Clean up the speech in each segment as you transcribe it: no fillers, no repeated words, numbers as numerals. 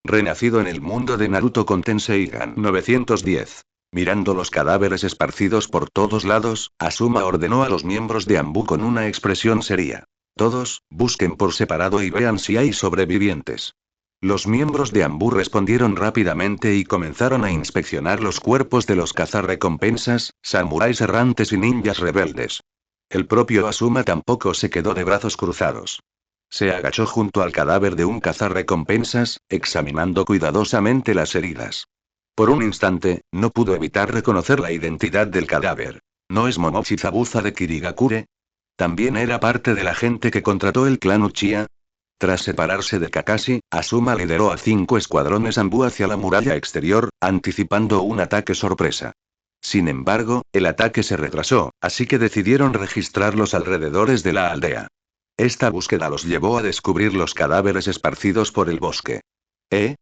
Renacido en el mundo de Naruto con Tenseigan 910. Mirando los cadáveres esparcidos por todos lados, Asuma ordenó a los miembros de Anbu con una expresión seria. Todos, busquen por separado y vean si hay sobrevivientes. Los miembros de Anbu respondieron rápidamente y comenzaron a inspeccionar los cuerpos de los cazarrecompensas, samuráis errantes y ninjas rebeldes. El propio Asuma tampoco se quedó de brazos cruzados. Se agachó junto al cadáver de un cazarrecompensas, examinando cuidadosamente las heridas. Por un instante, no pudo evitar reconocer la identidad del cadáver. ¿No es Momochi Zabuza de Kirigakure? ¿También era parte de la gente que contrató el clan Uchiha? Tras separarse de Kakashi, Asuma lideró a 5 escuadrones Anbu hacia la muralla exterior, anticipando un ataque sorpresa. Sin embargo, el ataque se retrasó, así que decidieron registrar los alrededores de la aldea. Esta búsqueda los llevó a descubrir los cadáveres esparcidos por el bosque. ¿Eh?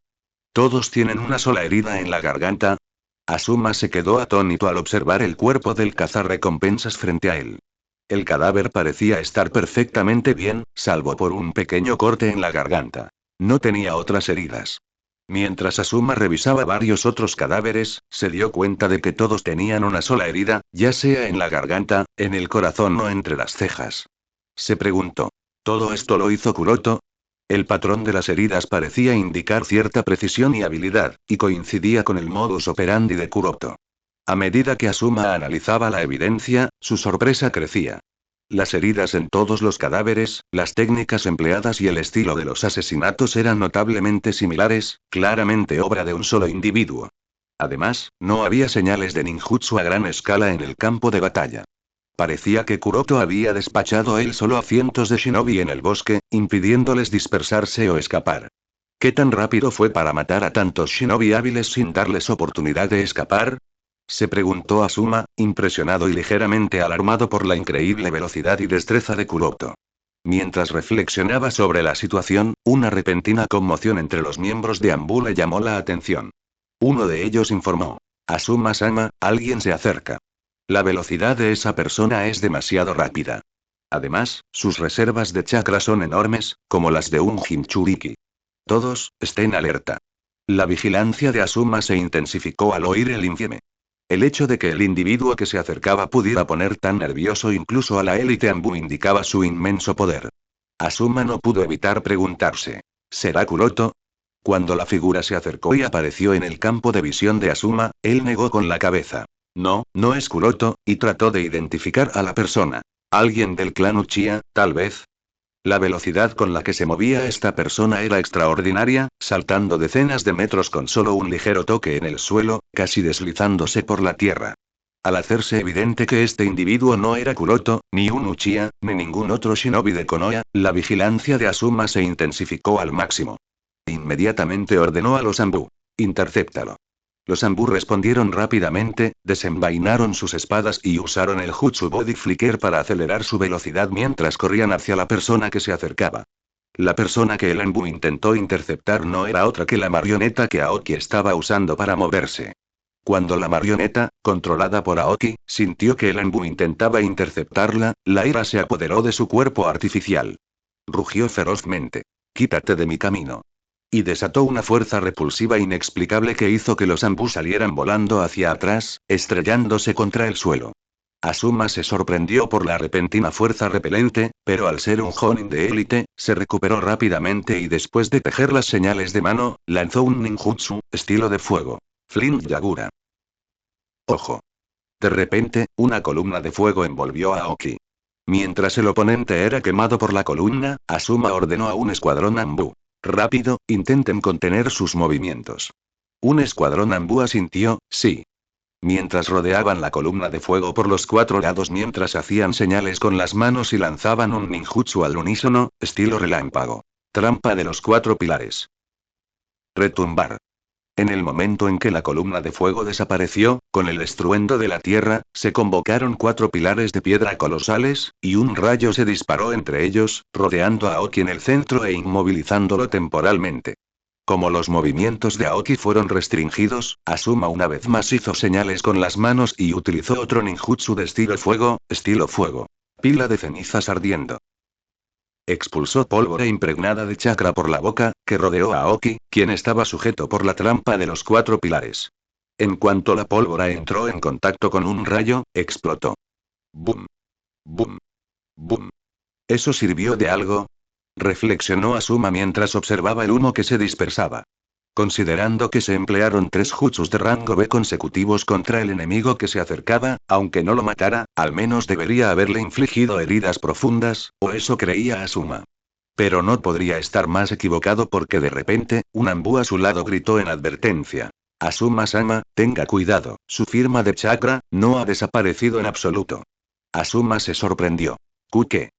¿Todos tienen una sola herida en la garganta? Asuma se quedó atónito al observar el cuerpo del cazarrecompensas frente a él. El cadáver parecía estar perfectamente bien, salvo por un pequeño corte en la garganta. No tenía otras heridas. Mientras Asuma revisaba varios otros cadáveres, se dio cuenta de que todos tenían una sola herida, ya sea en la garganta, en el corazón o entre las cejas. Se preguntó. ¿Todo esto lo hizo Kuroto? El patrón de las heridas parecía indicar cierta precisión y habilidad, y coincidía con el modus operandi de Kuroto. A medida que Asuma analizaba la evidencia, su sorpresa crecía. Las heridas en todos los cadáveres, las técnicas empleadas y el estilo de los asesinatos eran notablemente similares, claramente obra de un solo individuo. Además, no había señales de ninjutsu a gran escala en el campo de batalla. Parecía que Kuroto había despachado él solo a cientos de shinobi en el bosque, impidiéndoles dispersarse o escapar. ¿Qué tan rápido fue para matar a tantos shinobi hábiles sin darles oportunidad de escapar? Se preguntó Asuma, impresionado y ligeramente alarmado por la increíble velocidad y destreza de Kuroto. Mientras reflexionaba sobre la situación, una repentina conmoción entre los miembros de Anbu le llamó la atención. Uno de ellos informó. Asuma-sama, alguien se acerca. La velocidad de esa persona es demasiado rápida. Además, sus reservas de chakra son enormes, como las de un Jinchuriki. Todos, estén alerta. La vigilancia de Asuma se intensificó al oír el infieme. El hecho de que el individuo que se acercaba pudiera poner tan nervioso incluso a la élite Anbu indicaba su inmenso poder. Asuma no pudo evitar preguntarse. ¿Será Kuroto? Cuando la figura se acercó y apareció en el campo de visión de Asuma, él negó con la cabeza. No, no es Kuroto, y trató de identificar a la persona. ¿Alguien del clan Uchiha, tal vez? La velocidad con la que se movía esta persona era extraordinaria, saltando decenas de metros con solo un ligero toque en el suelo, casi deslizándose por la tierra. Al hacerse evidente que este individuo no era Kuroto, ni un Uchiha, ni ningún otro shinobi de Konoha, la vigilancia de Asuma se intensificó al máximo. Inmediatamente ordenó a los Anbu. Intercéptalo. Los Anbu respondieron rápidamente, desenvainaron sus espadas y usaron el Jutsu Body Flicker para acelerar su velocidad mientras corrían hacia la persona que se acercaba. La persona que el Anbu intentó interceptar no era otra que la marioneta que Aoki estaba usando para moverse. Cuando la marioneta, controlada por Aoki, sintió que el Anbu intentaba interceptarla, la ira se apoderó de su cuerpo artificial. Rugió ferozmente. «Quítate de mi camino». Y desató una fuerza repulsiva inexplicable que hizo que los Anbu salieran volando hacia atrás, estrellándose contra el suelo. Asuma se sorprendió por la repentina fuerza repelente, pero al ser un Jonin de élite, se recuperó rápidamente y después de tejer las señales de mano, lanzó un ninjutsu, estilo de fuego. Flint Yagura. Ojo. De repente, una columna de fuego envolvió a Aoki. Mientras el oponente era quemado por la columna, Asuma ordenó a un escuadrón Anbu. Rápido, intenten contener sus movimientos. Un escuadrón Anbu asintió, sí. Mientras rodeaban la columna de fuego por los 4 lados mientras hacían señales con las manos y lanzaban un ninjutsu al unísono, estilo relámpago. Trampa de los 4 pilares. Retumbar. En el momento en que la columna de fuego desapareció, con el estruendo de la tierra, se convocaron 4 pilares de piedra colosales, y un rayo se disparó entre ellos, rodeando a Aoki en el centro e inmovilizándolo temporalmente. Como los movimientos de Aoki fueron restringidos, Asuma una vez más hizo señales con las manos y utilizó otro ninjutsu de estilo fuego. Pila de cenizas ardiendo. Expulsó pólvora impregnada de chakra por la boca, que rodeó a Aoki, quien estaba sujeto por la trampa de los 4 pilares. En cuanto la pólvora entró en contacto con un rayo, explotó. ¡Bum! ¡Bum! ¡Bum! ¿Eso sirvió de algo? Reflexionó Asuma mientras observaba el humo que se dispersaba. Considerando que se emplearon 3 jutsus de rango B consecutivos contra el enemigo que se acercaba, aunque no lo matara, al menos debería haberle infligido heridas profundas, o eso creía Asuma. Pero no podría estar más equivocado porque de repente, un Anbu a su lado gritó en advertencia. Asuma-sama, tenga cuidado, su firma de chakra no ha desaparecido en absoluto. Asuma se sorprendió. ¿Qué?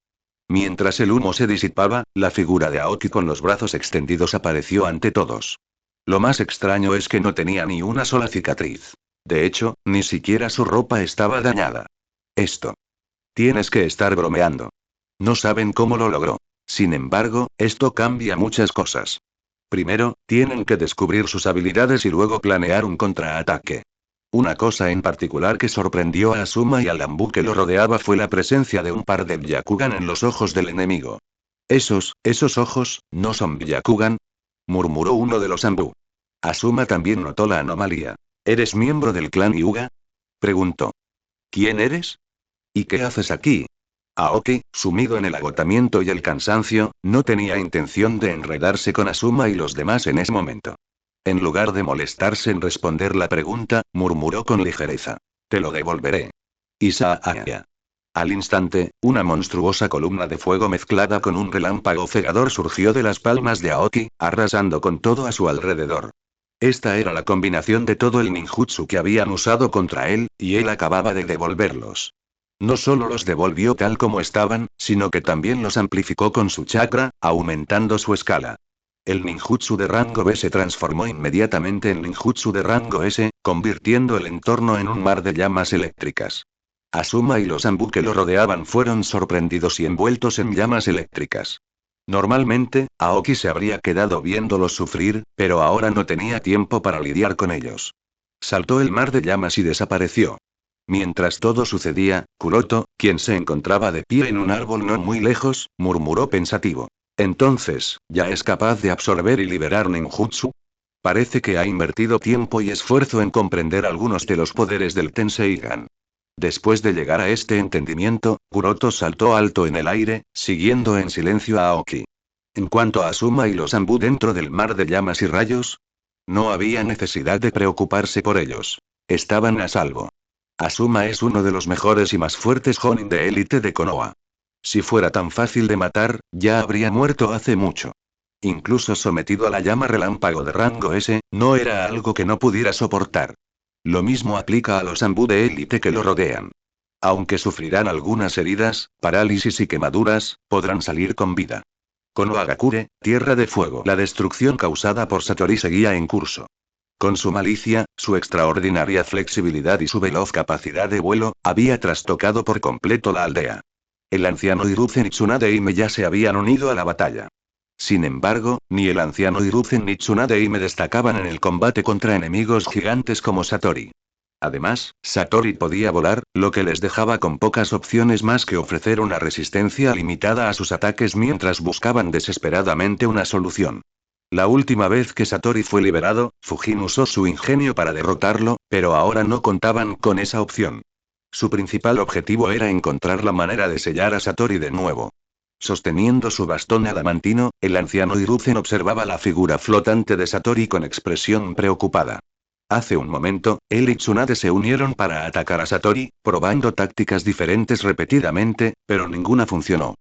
Mientras el humo se disipaba, la figura de Aoki con los brazos extendidos apareció ante todos. Lo más extraño es que no tenía ni una sola cicatriz. De hecho, ni siquiera su ropa estaba dañada. Esto. Tienes que estar bromeando. No saben cómo lo logró. Sin embargo, esto cambia muchas cosas. Primero, tienen que descubrir sus habilidades y luego planear un contraataque. Una cosa en particular que sorprendió a Asuma y al Anbu que lo rodeaba fue la presencia de un par de Byakugan en los ojos del enemigo. Esos ojos, ¿no son Byakugan? Murmuró uno de los Anbu. Asuma también notó la anomalía. ¿Eres miembro del clan Hyuga? Preguntó. ¿Quién eres? ¿Y qué haces aquí? Aoki, sumido en el agotamiento y el cansancio, no tenía intención de enredarse con Asuma y los demás en ese momento. En lugar de molestarse en responder la pregunta, murmuró con ligereza. Te lo devolveré. Isaaya. Al instante, una monstruosa columna de fuego mezclada con un relámpago cegador surgió de las palmas de Aoki, arrasando con todo a su alrededor. Esta era la combinación de todo el ninjutsu que habían usado contra él, y él acababa de devolverlos. No solo los devolvió tal como estaban, sino que también los amplificó con su chakra, aumentando su escala. El ninjutsu de rango B se transformó inmediatamente en ninjutsu de rango S, convirtiendo el entorno en un mar de llamas eléctricas. Asuma y los Anbu que lo rodeaban fueron sorprendidos y envueltos en llamas eléctricas. Normalmente, Aoki se habría quedado viéndolos sufrir, pero ahora no tenía tiempo para lidiar con ellos. Saltó el mar de llamas y desapareció. Mientras todo sucedía, Kuroto, quien se encontraba de pie en un árbol no muy lejos, murmuró pensativo. Entonces, ¿ya es capaz de absorber y liberar ninjutsu? Parece que ha invertido tiempo y esfuerzo en comprender algunos de los poderes del Tenseigan. Después de llegar a este entendimiento, Kuroto saltó alto en el aire, siguiendo en silencio a Aoki. En cuanto a Asuma y los Anbu dentro del mar de llamas y rayos, no había necesidad de preocuparse por ellos. Estaban a salvo. Asuma es uno de los mejores y más fuertes Jonin de élite de Konoha. Si fuera tan fácil de matar, ya habría muerto hace mucho. Incluso sometido a la llama relámpago de rango S, no era algo que no pudiera soportar. Lo mismo aplica a los Anbu de élite que lo rodean. Aunque sufrirán algunas heridas, parálisis y quemaduras, podrán salir con vida. Konohagakure, Tierra de Fuego. La destrucción causada por Satori seguía en curso. Con su malicia, su extraordinaria flexibilidad y su veloz capacidad de vuelo, había trastocado por completo la aldea. El anciano Hiruzen y Tsunade Ime ya se habían unido a la batalla. Sin embargo, ni el anciano Hiruzen ni Tsunade Ime destacaban en el combate contra enemigos gigantes como Satori. Además, Satori podía volar, lo que les dejaba con pocas opciones más que ofrecer una resistencia limitada a sus ataques mientras buscaban desesperadamente una solución. La última vez que Satori fue liberado, Fujin usó su ingenio para derrotarlo, pero ahora no contaban con esa opción. Su principal objetivo era encontrar la manera de sellar a Satori de nuevo. Sosteniendo su bastón adamantino, el anciano Hiruzen observaba la figura flotante de Satori con expresión preocupada. Hace un momento, él y Tsunade se unieron para atacar a Satori, probando tácticas diferentes repetidamente, pero ninguna funcionó.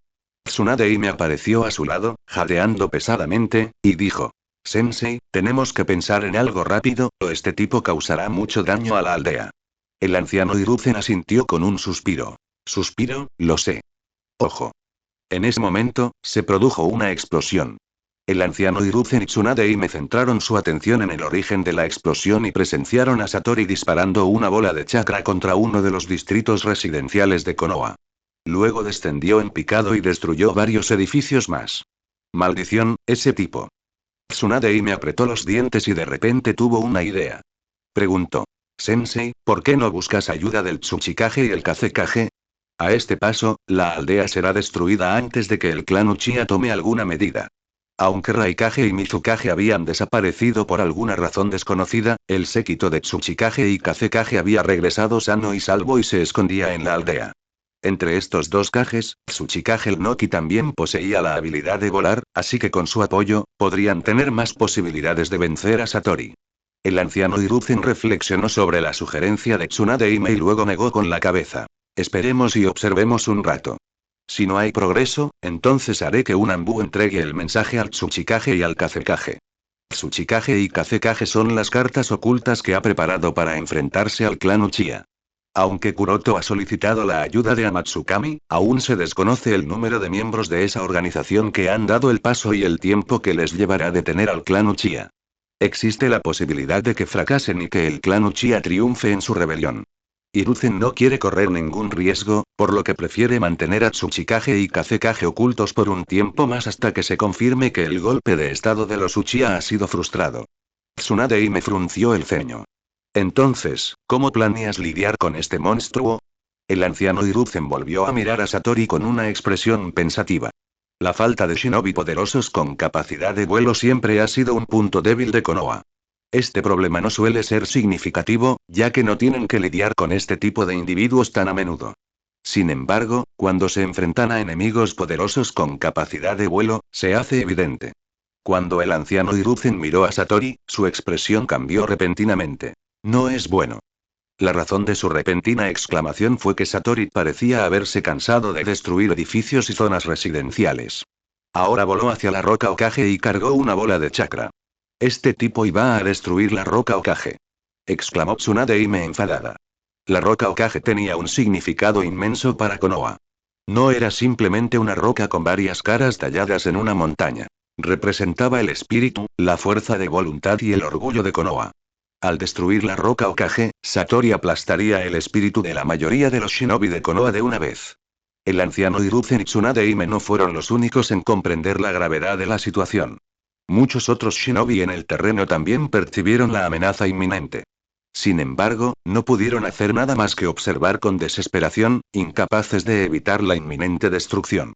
Tsunade Ime apareció a su lado, jadeando pesadamente, y dijo: Sensei, tenemos que pensar en algo rápido, o este tipo causará mucho daño a la aldea. El anciano Hiruzen asintió con un suspiro. Suspiro, lo sé. Ojo. En ese momento, se produjo una explosión. El anciano Hiruzen y Tsunade Ime centraron su atención en el origen de la explosión y presenciaron a Satori disparando una bola de chakra contra uno de los distritos residenciales de Konoha. Luego descendió en picado y destruyó varios edificios más. Maldición, ese tipo. Tsunade Ime apretó los dientes y de repente tuvo una idea. Preguntó: Sensei, ¿por qué no buscas ayuda del Tsuchikage y el Kazekage? A este paso, la aldea será destruida antes de que el clan Uchiha tome alguna medida. Aunque Raikage y Mizukage habían desaparecido por alguna razón desconocida, el séquito de Tsuchikage y Kazekage había regresado sano y salvo y se escondía en la aldea. Entre estos dos Kages, Tsuchikage el Noki también poseía la habilidad de volar, así que con su apoyo, podrían tener más posibilidades de vencer a Satori. El anciano Hiruzen reflexionó sobre la sugerencia de Tsunade Ime y luego negó con la cabeza. Esperemos y observemos un rato. Si no hay progreso, entonces haré que un Anbu entregue el mensaje al Tsuchikage y al Kazekage. Tsuchikage y Kazekage son las cartas ocultas que ha preparado para enfrentarse al clan Uchiha. Aunque Kuroto ha solicitado la ayuda de Amatsukami, aún se desconoce el número de miembros de esa organización que han dado el paso y el tiempo que les llevará a detener al clan Uchiha. Existe la posibilidad de que fracasen y que el clan Uchiha triunfe en su rebelión. Hiruzen no quiere correr ningún riesgo, por lo que prefiere mantener a Tsuchikage y Kazekage ocultos por un tiempo más hasta que se confirme que el golpe de estado de los Uchiha ha sido frustrado. Tsunade Ime frunció el ceño. Entonces, ¿cómo planeas lidiar con este monstruo? El anciano Hiruzen volvió a mirar a Satori con una expresión pensativa. La falta de shinobi poderosos con capacidad de vuelo siempre ha sido un punto débil de Konoha. Este problema no suele ser significativo, ya que no tienen que lidiar con este tipo de individuos tan a menudo. Sin embargo, cuando se enfrentan a enemigos poderosos con capacidad de vuelo, se hace evidente. Cuando el anciano Hiruzen miró a Satori, su expresión cambió repentinamente. No es bueno. La razón de su repentina exclamación fue que Satori parecía haberse cansado de destruir edificios y zonas residenciales. Ahora voló hacia la roca Hokage y cargó una bola de chakra. Este tipo iba a destruir la roca Hokage. Exclamó Tsunade Ime enfadada. La roca Hokage tenía un significado inmenso para Konoha. No era simplemente una roca con varias caras talladas en una montaña. Representaba el espíritu, la fuerza de voluntad y el orgullo de Konoha. Al destruir la roca Hokage, Satori aplastaría el espíritu de la mayoría de los shinobi de Konoha de una vez. El anciano Hiruzen y Tsunade Ime no fueron los únicos en comprender la gravedad de la situación. Muchos otros shinobi en el terreno también percibieron la amenaza inminente. Sin embargo, no pudieron hacer nada más que observar con desesperación, incapaces de evitar la inminente destrucción.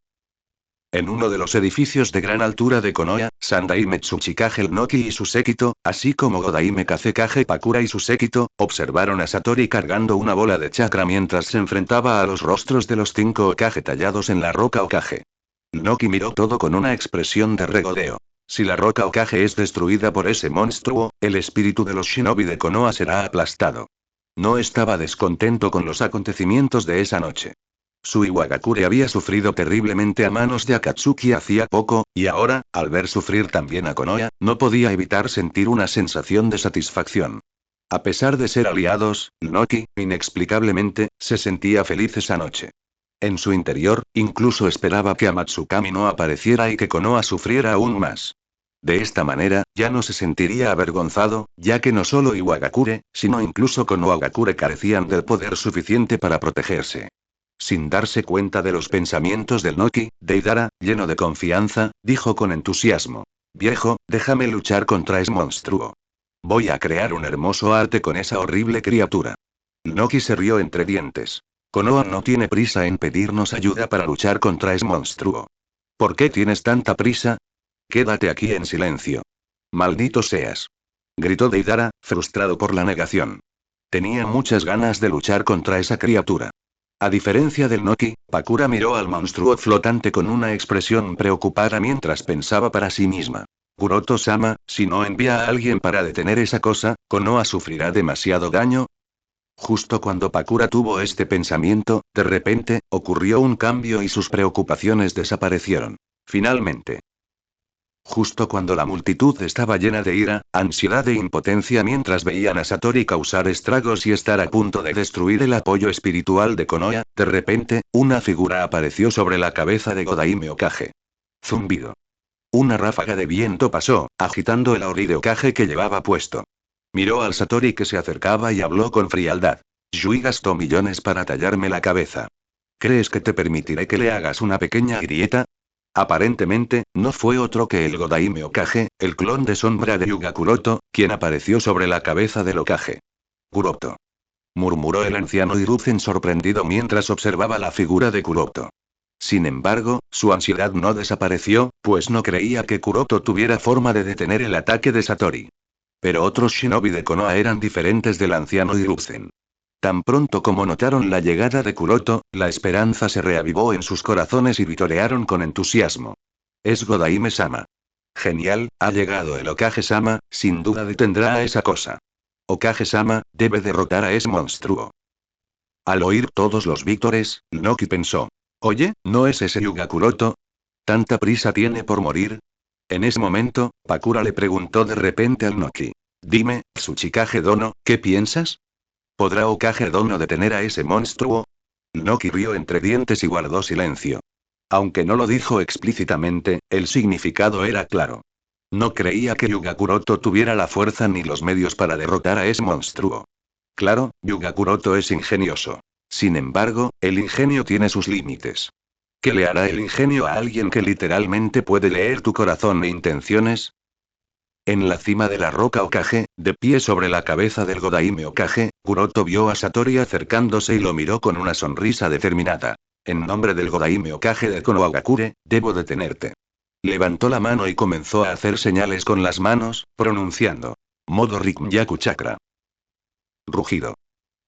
En uno de los edificios de gran altura de Konoha, Sandaime Tsuchikage el Noki y su séquito, así como Godaime Kazekage Pakura y su séquito, observaron a Satori cargando una bola de chakra mientras se enfrentaba a los rostros de los 5 Hokage tallados en la roca Hokage. Noki miró todo con una expresión de regodeo. Si la roca Hokage es destruida por ese monstruo, el espíritu de los shinobi de Konoha será aplastado. No estaba descontento con los acontecimientos de esa noche. Su Iwagakure había sufrido terriblemente a manos de Akatsuki hacía poco, y ahora, al ver sufrir también a Konoha, no podía evitar sentir una sensación de satisfacción. A pesar de ser aliados, Noki, inexplicablemente, se sentía feliz esa noche. En su interior, incluso esperaba que Amatsukami no apareciera y que Konoha sufriera aún más. De esta manera, ya no se sentiría avergonzado, ya que no solo Iwagakure, sino incluso Konohagakure carecían del poder suficiente para protegerse. Sin darse cuenta de los pensamientos del Noki, Deidara, lleno de confianza, dijo con entusiasmo. Viejo, déjame luchar contra ese monstruo. Voy a crear un hermoso arte con esa horrible criatura. Noki se rió entre dientes. Konoha no tiene prisa en pedirnos ayuda para luchar contra ese monstruo. ¿Por qué tienes tanta prisa? Quédate aquí en silencio. Maldito seas. Gritó Deidara, frustrado por la negación. Tenía muchas ganas de luchar contra esa criatura. A diferencia del Noki, Pakura miró al monstruo flotante con una expresión preocupada mientras pensaba para sí misma. Kuroto-sama, si no envía a alguien para detener esa cosa, Konoha sufrirá demasiado daño. Justo cuando Pakura tuvo este pensamiento, de repente, ocurrió un cambio y sus preocupaciones desaparecieron. Finalmente. Justo cuando la multitud estaba llena de ira, ansiedad e impotencia mientras veían a Satori causar estragos y estar a punto de destruir el apoyo espiritual de Konoha, de repente, una figura apareció sobre la cabeza de Godaime Hokage. Zumbido. Una ráfaga de viento pasó, agitando el auri de Hokage que llevaba puesto. Miró al Satori que se acercaba y habló con frialdad. Yui gastó millones para tallarme la cabeza. ¿Crees que te permitiré que le hagas una pequeña grieta? Aparentemente, no fue otro que el Godaime Hokage, el clon de sombra de Yuga Kuroto, quien apareció sobre la cabeza del Hokage. Kuroto. murmuró el anciano Hiruzen sorprendido mientras observaba la figura de Kuroto. Sin embargo, su ansiedad no desapareció, pues no creía que Kuroto tuviera forma de detener el ataque de Satori. Pero otros shinobi de Konoha eran diferentes del anciano Hiruzen. Tan pronto como notaron la llegada de Kuroto, la esperanza se reavivó en sus corazones y vitorearon con entusiasmo. Es Godaime-sama. Genial, ha llegado el Hokage-sama, sin duda detendrá a esa cosa. Hokage-sama, debe derrotar a ese monstruo. Al oír todos los vítores, Noki pensó. Oye, ¿no es ese Yuga Kuroto? ¿Tanta prisa tiene por morir? En ese momento, Pakura le preguntó de repente al Noki. Dime, Tsuchikage Dono, ¿qué piensas? ¿Podrá Hokage Dono detener a ese monstruo? Noki rió entre dientes y guardó silencio. Aunque no lo dijo explícitamente, el significado era claro. No creía que Yuga Kuroto tuviera la fuerza ni los medios para derrotar a ese monstruo. Claro, Yuga Kuroto es ingenioso. Sin embargo, el ingenio tiene sus límites. ¿Qué le hará el ingenio a alguien que literalmente puede leer tu corazón e intenciones? En la cima de la roca Hokage, de pie sobre la cabeza del Godaime Hokage, Kuroto vio a Satori acercándose y lo miró con una sonrisa determinada. En nombre del Godaime Hokage de Konohagakure, debo detenerte. Levantó la mano y comenzó a hacer señales con las manos, pronunciando. Modo Rinjaku Chakra. Rugido.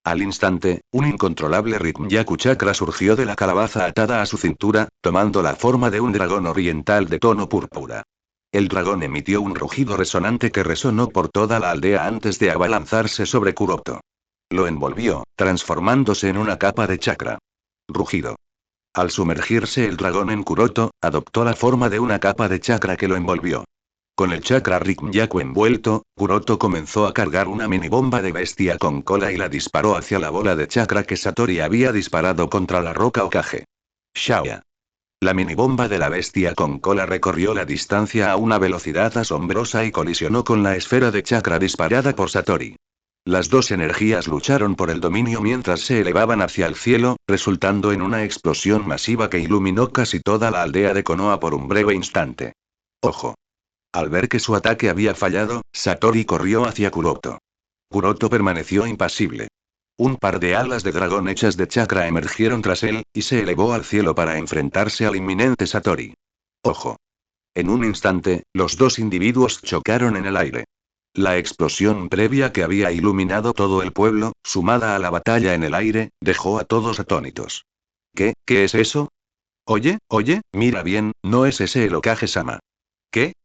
Al instante, un incontrolable Rinjaku Chakra surgió de la calabaza atada a su cintura, tomando la forma de un dragón oriental de tono púrpura. El dragón emitió un rugido resonante que resonó por toda la aldea antes de abalanzarse sobre Kuroto. Lo envolvió, transformándose en una capa de chakra. Rugido. Al sumergirse el dragón en Kuroto, adoptó la forma de una capa de chakra que lo envolvió. Con el chakra Rinjaku envuelto, Kuroto comenzó a cargar una mini bomba de bestia con cola y la disparó hacia la bola de chakra que Satori había disparado contra la roca Hokage. Shao. La minibomba de la bestia con cola recorrió la distancia a una velocidad asombrosa y colisionó con la esfera de chakra disparada por Satori. Las dos energías lucharon por el dominio mientras se elevaban hacia el cielo, resultando en una explosión masiva que iluminó casi toda la aldea de Konoha por un breve instante. ¡Ojo! Al ver que su ataque había fallado, Satori corrió hacia Kuroto. Kuroto permaneció impasible. Un par de alas de dragón hechas de chakra emergieron tras él, y se elevó al cielo para enfrentarse al inminente Satori. ¡Ojo! En un instante, los dos individuos chocaron en el aire. La explosión previa que había iluminado todo el pueblo, sumada a la batalla en el aire, dejó a todos atónitos. ¿Qué es eso? Oye, mira bien, ¿no es ese el Hokage-sama? ¿Qué?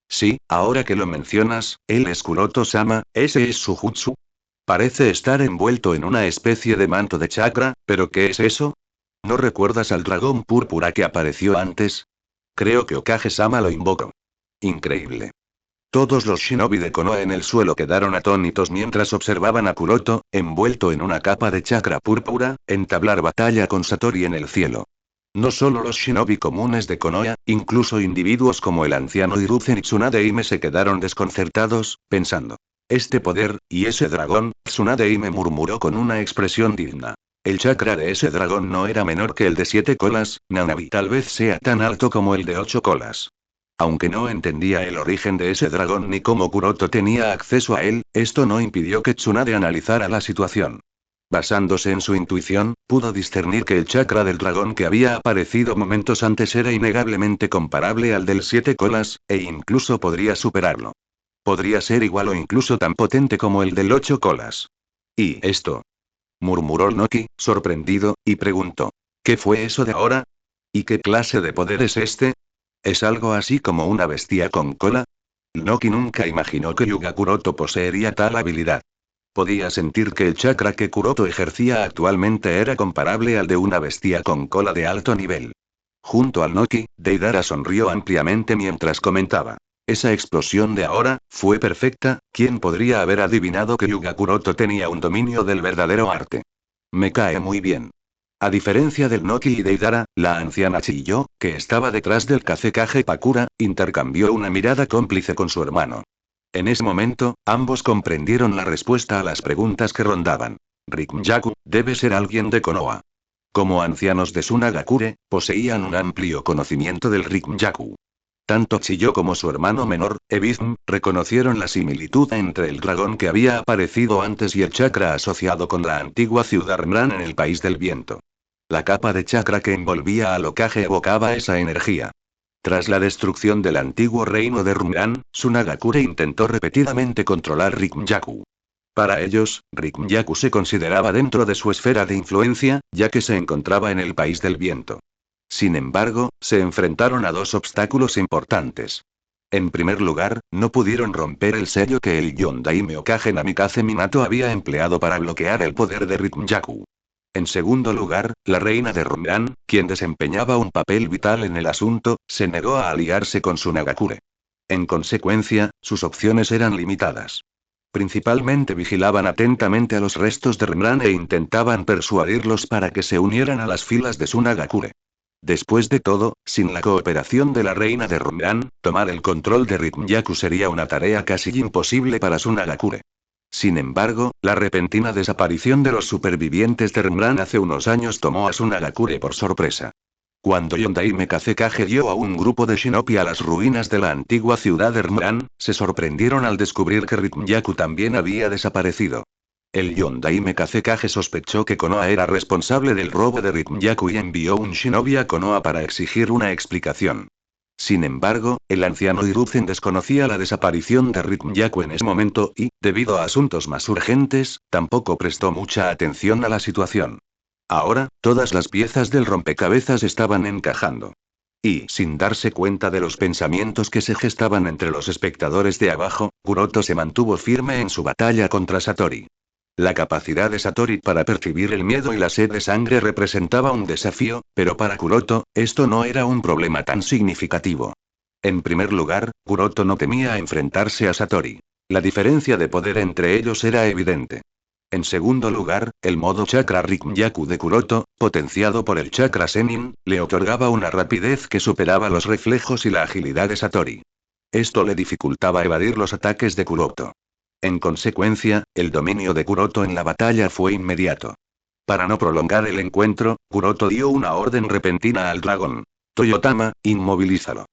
Sí, ahora que lo mencionas, él es Kuroto-sama, ese es su jutsu. Parece estar envuelto en una especie de manto de chakra, pero ¿qué es eso? ¿No recuerdas al dragón púrpura que apareció antes? Creo que Hokage-sama lo invocó. Increíble. Todos los shinobi de Konoha en el suelo quedaron atónitos mientras observaban a Kuroto, envuelto en una capa de chakra púrpura, entablar batalla con Satori en el cielo. No solo los shinobi comunes de Konoha, incluso individuos como el anciano Hiruzen y Tsunade Hime se quedaron desconcertados, pensando. Este poder, y ese dragón, Tsunade Hime murmuró con una expresión digna. El chakra de ese dragón no era menor que el de 7 colas, Nanabi tal vez sea tan alto como el de 8 colas. Aunque no entendía el origen de ese dragón ni cómo Kuroto tenía acceso a él, esto no impidió que Tsunade analizara la situación. Basándose en su intuición, pudo discernir que el chakra del dragón que había aparecido momentos antes era innegablemente comparable al del 7 colas, e incluso podría superarlo. Podría ser igual o incluso tan potente como el del 8 colas. ¿Y esto? Murmuró Noki, sorprendido, y preguntó. ¿Qué fue eso de ahora? ¿Y qué clase de poder es este? ¿Es algo así como una bestia con cola? Noki nunca imaginó que Yuga Kuroto poseería tal habilidad. Podía sentir que el chakra que Kuroto ejercía actualmente era comparable al de una bestia con cola de alto nivel. Junto al Noki, Deidara sonrió ampliamente mientras comentaba. Esa explosión de ahora, fue perfecta, ¿quién podría haber adivinado que Yuga Kuroto tenía un dominio del verdadero arte? Me cae muy bien. A diferencia del Noki y Deidara, la anciana Chiyo, que estaba detrás del Kazekage Pakura, intercambió una mirada cómplice con su hermano. En ese momento, ambos comprendieron la respuesta a las preguntas que rondaban. Rinjaku, debe ser alguien de Konoha. Como ancianos de Sunagakure, poseían un amplio conocimiento del Rinjaku. Tanto Chiyo como su hermano menor, Ebizm, reconocieron la similitud entre el dragón que había aparecido antes y el chakra asociado con la antigua ciudad Rmran en el País del Viento. La capa de chakra que envolvía al ocaje evocaba esa energía. Tras la destrucción del antiguo reino de Rmran, Tsunagakure intentó repetidamente controlar Rikmyaku. Para ellos, Rikmyaku se consideraba dentro de su esfera de influencia, ya que se encontraba en el País del Viento. Sin embargo, se enfrentaron a dos obstáculos importantes. En primer lugar, no pudieron romper el sello que el Yondaime Okage Namikaze Minato había empleado para bloquear el poder de Rikmyaku. En segundo lugar, la reina de Rmran, quien desempeñaba un papel vital en el asunto, se negó a aliarse con Tsunagakure. En consecuencia, sus opciones eran limitadas. Principalmente vigilaban atentamente a los restos de Rmran e intentaban persuadirlos para que se unieran a las filas de Tsunagakure. Después de todo, sin la cooperación de la reina de Rmran, tomar el control de Rikmyaku sería una tarea casi imposible para Tsunagakure. Sin embargo, la repentina desaparición de los supervivientes de Rmran hace unos años tomó a Tsunagakure por sorpresa. Cuando Yondaime Kazekage guió a un grupo de shinobi a las ruinas de la antigua ciudad de Rmran, se sorprendieron al descubrir que Rikmyaku también había desaparecido. El Yondaime Kazekage sospechó que Konoha era responsable del robo de Rikmyaku y envió un shinobi a Konoha para exigir una explicación. Sin embargo, el anciano Hiruzen desconocía la desaparición de Rikmyaku en ese momento y, debido a asuntos más urgentes, tampoco prestó mucha atención a la situación. Ahora, todas las piezas del rompecabezas estaban encajando. Y, sin darse cuenta de los pensamientos que se gestaban entre los espectadores de abajo, Kuroto se mantuvo firme en su batalla contra Satori. La capacidad de Satori para percibir el miedo y la sed de sangre representaba un desafío, pero para Kuroto, esto no era un problema tan significativo. En primer lugar, Kuroto no temía enfrentarse a Satori. La diferencia de poder entre ellos era evidente. En segundo lugar, el modo chakra Rikmyaku de Kuroto, potenciado por el chakra Senin, le otorgaba una rapidez que superaba los reflejos y la agilidad de Satori. Esto le dificultaba evadir los ataques de Kuroto. En consecuencia, el dominio de Kuroto en la batalla fue inmediato. Para no prolongar el encuentro, Kuroto dio una orden repentina al dragón. Toyotama, inmovilízalo.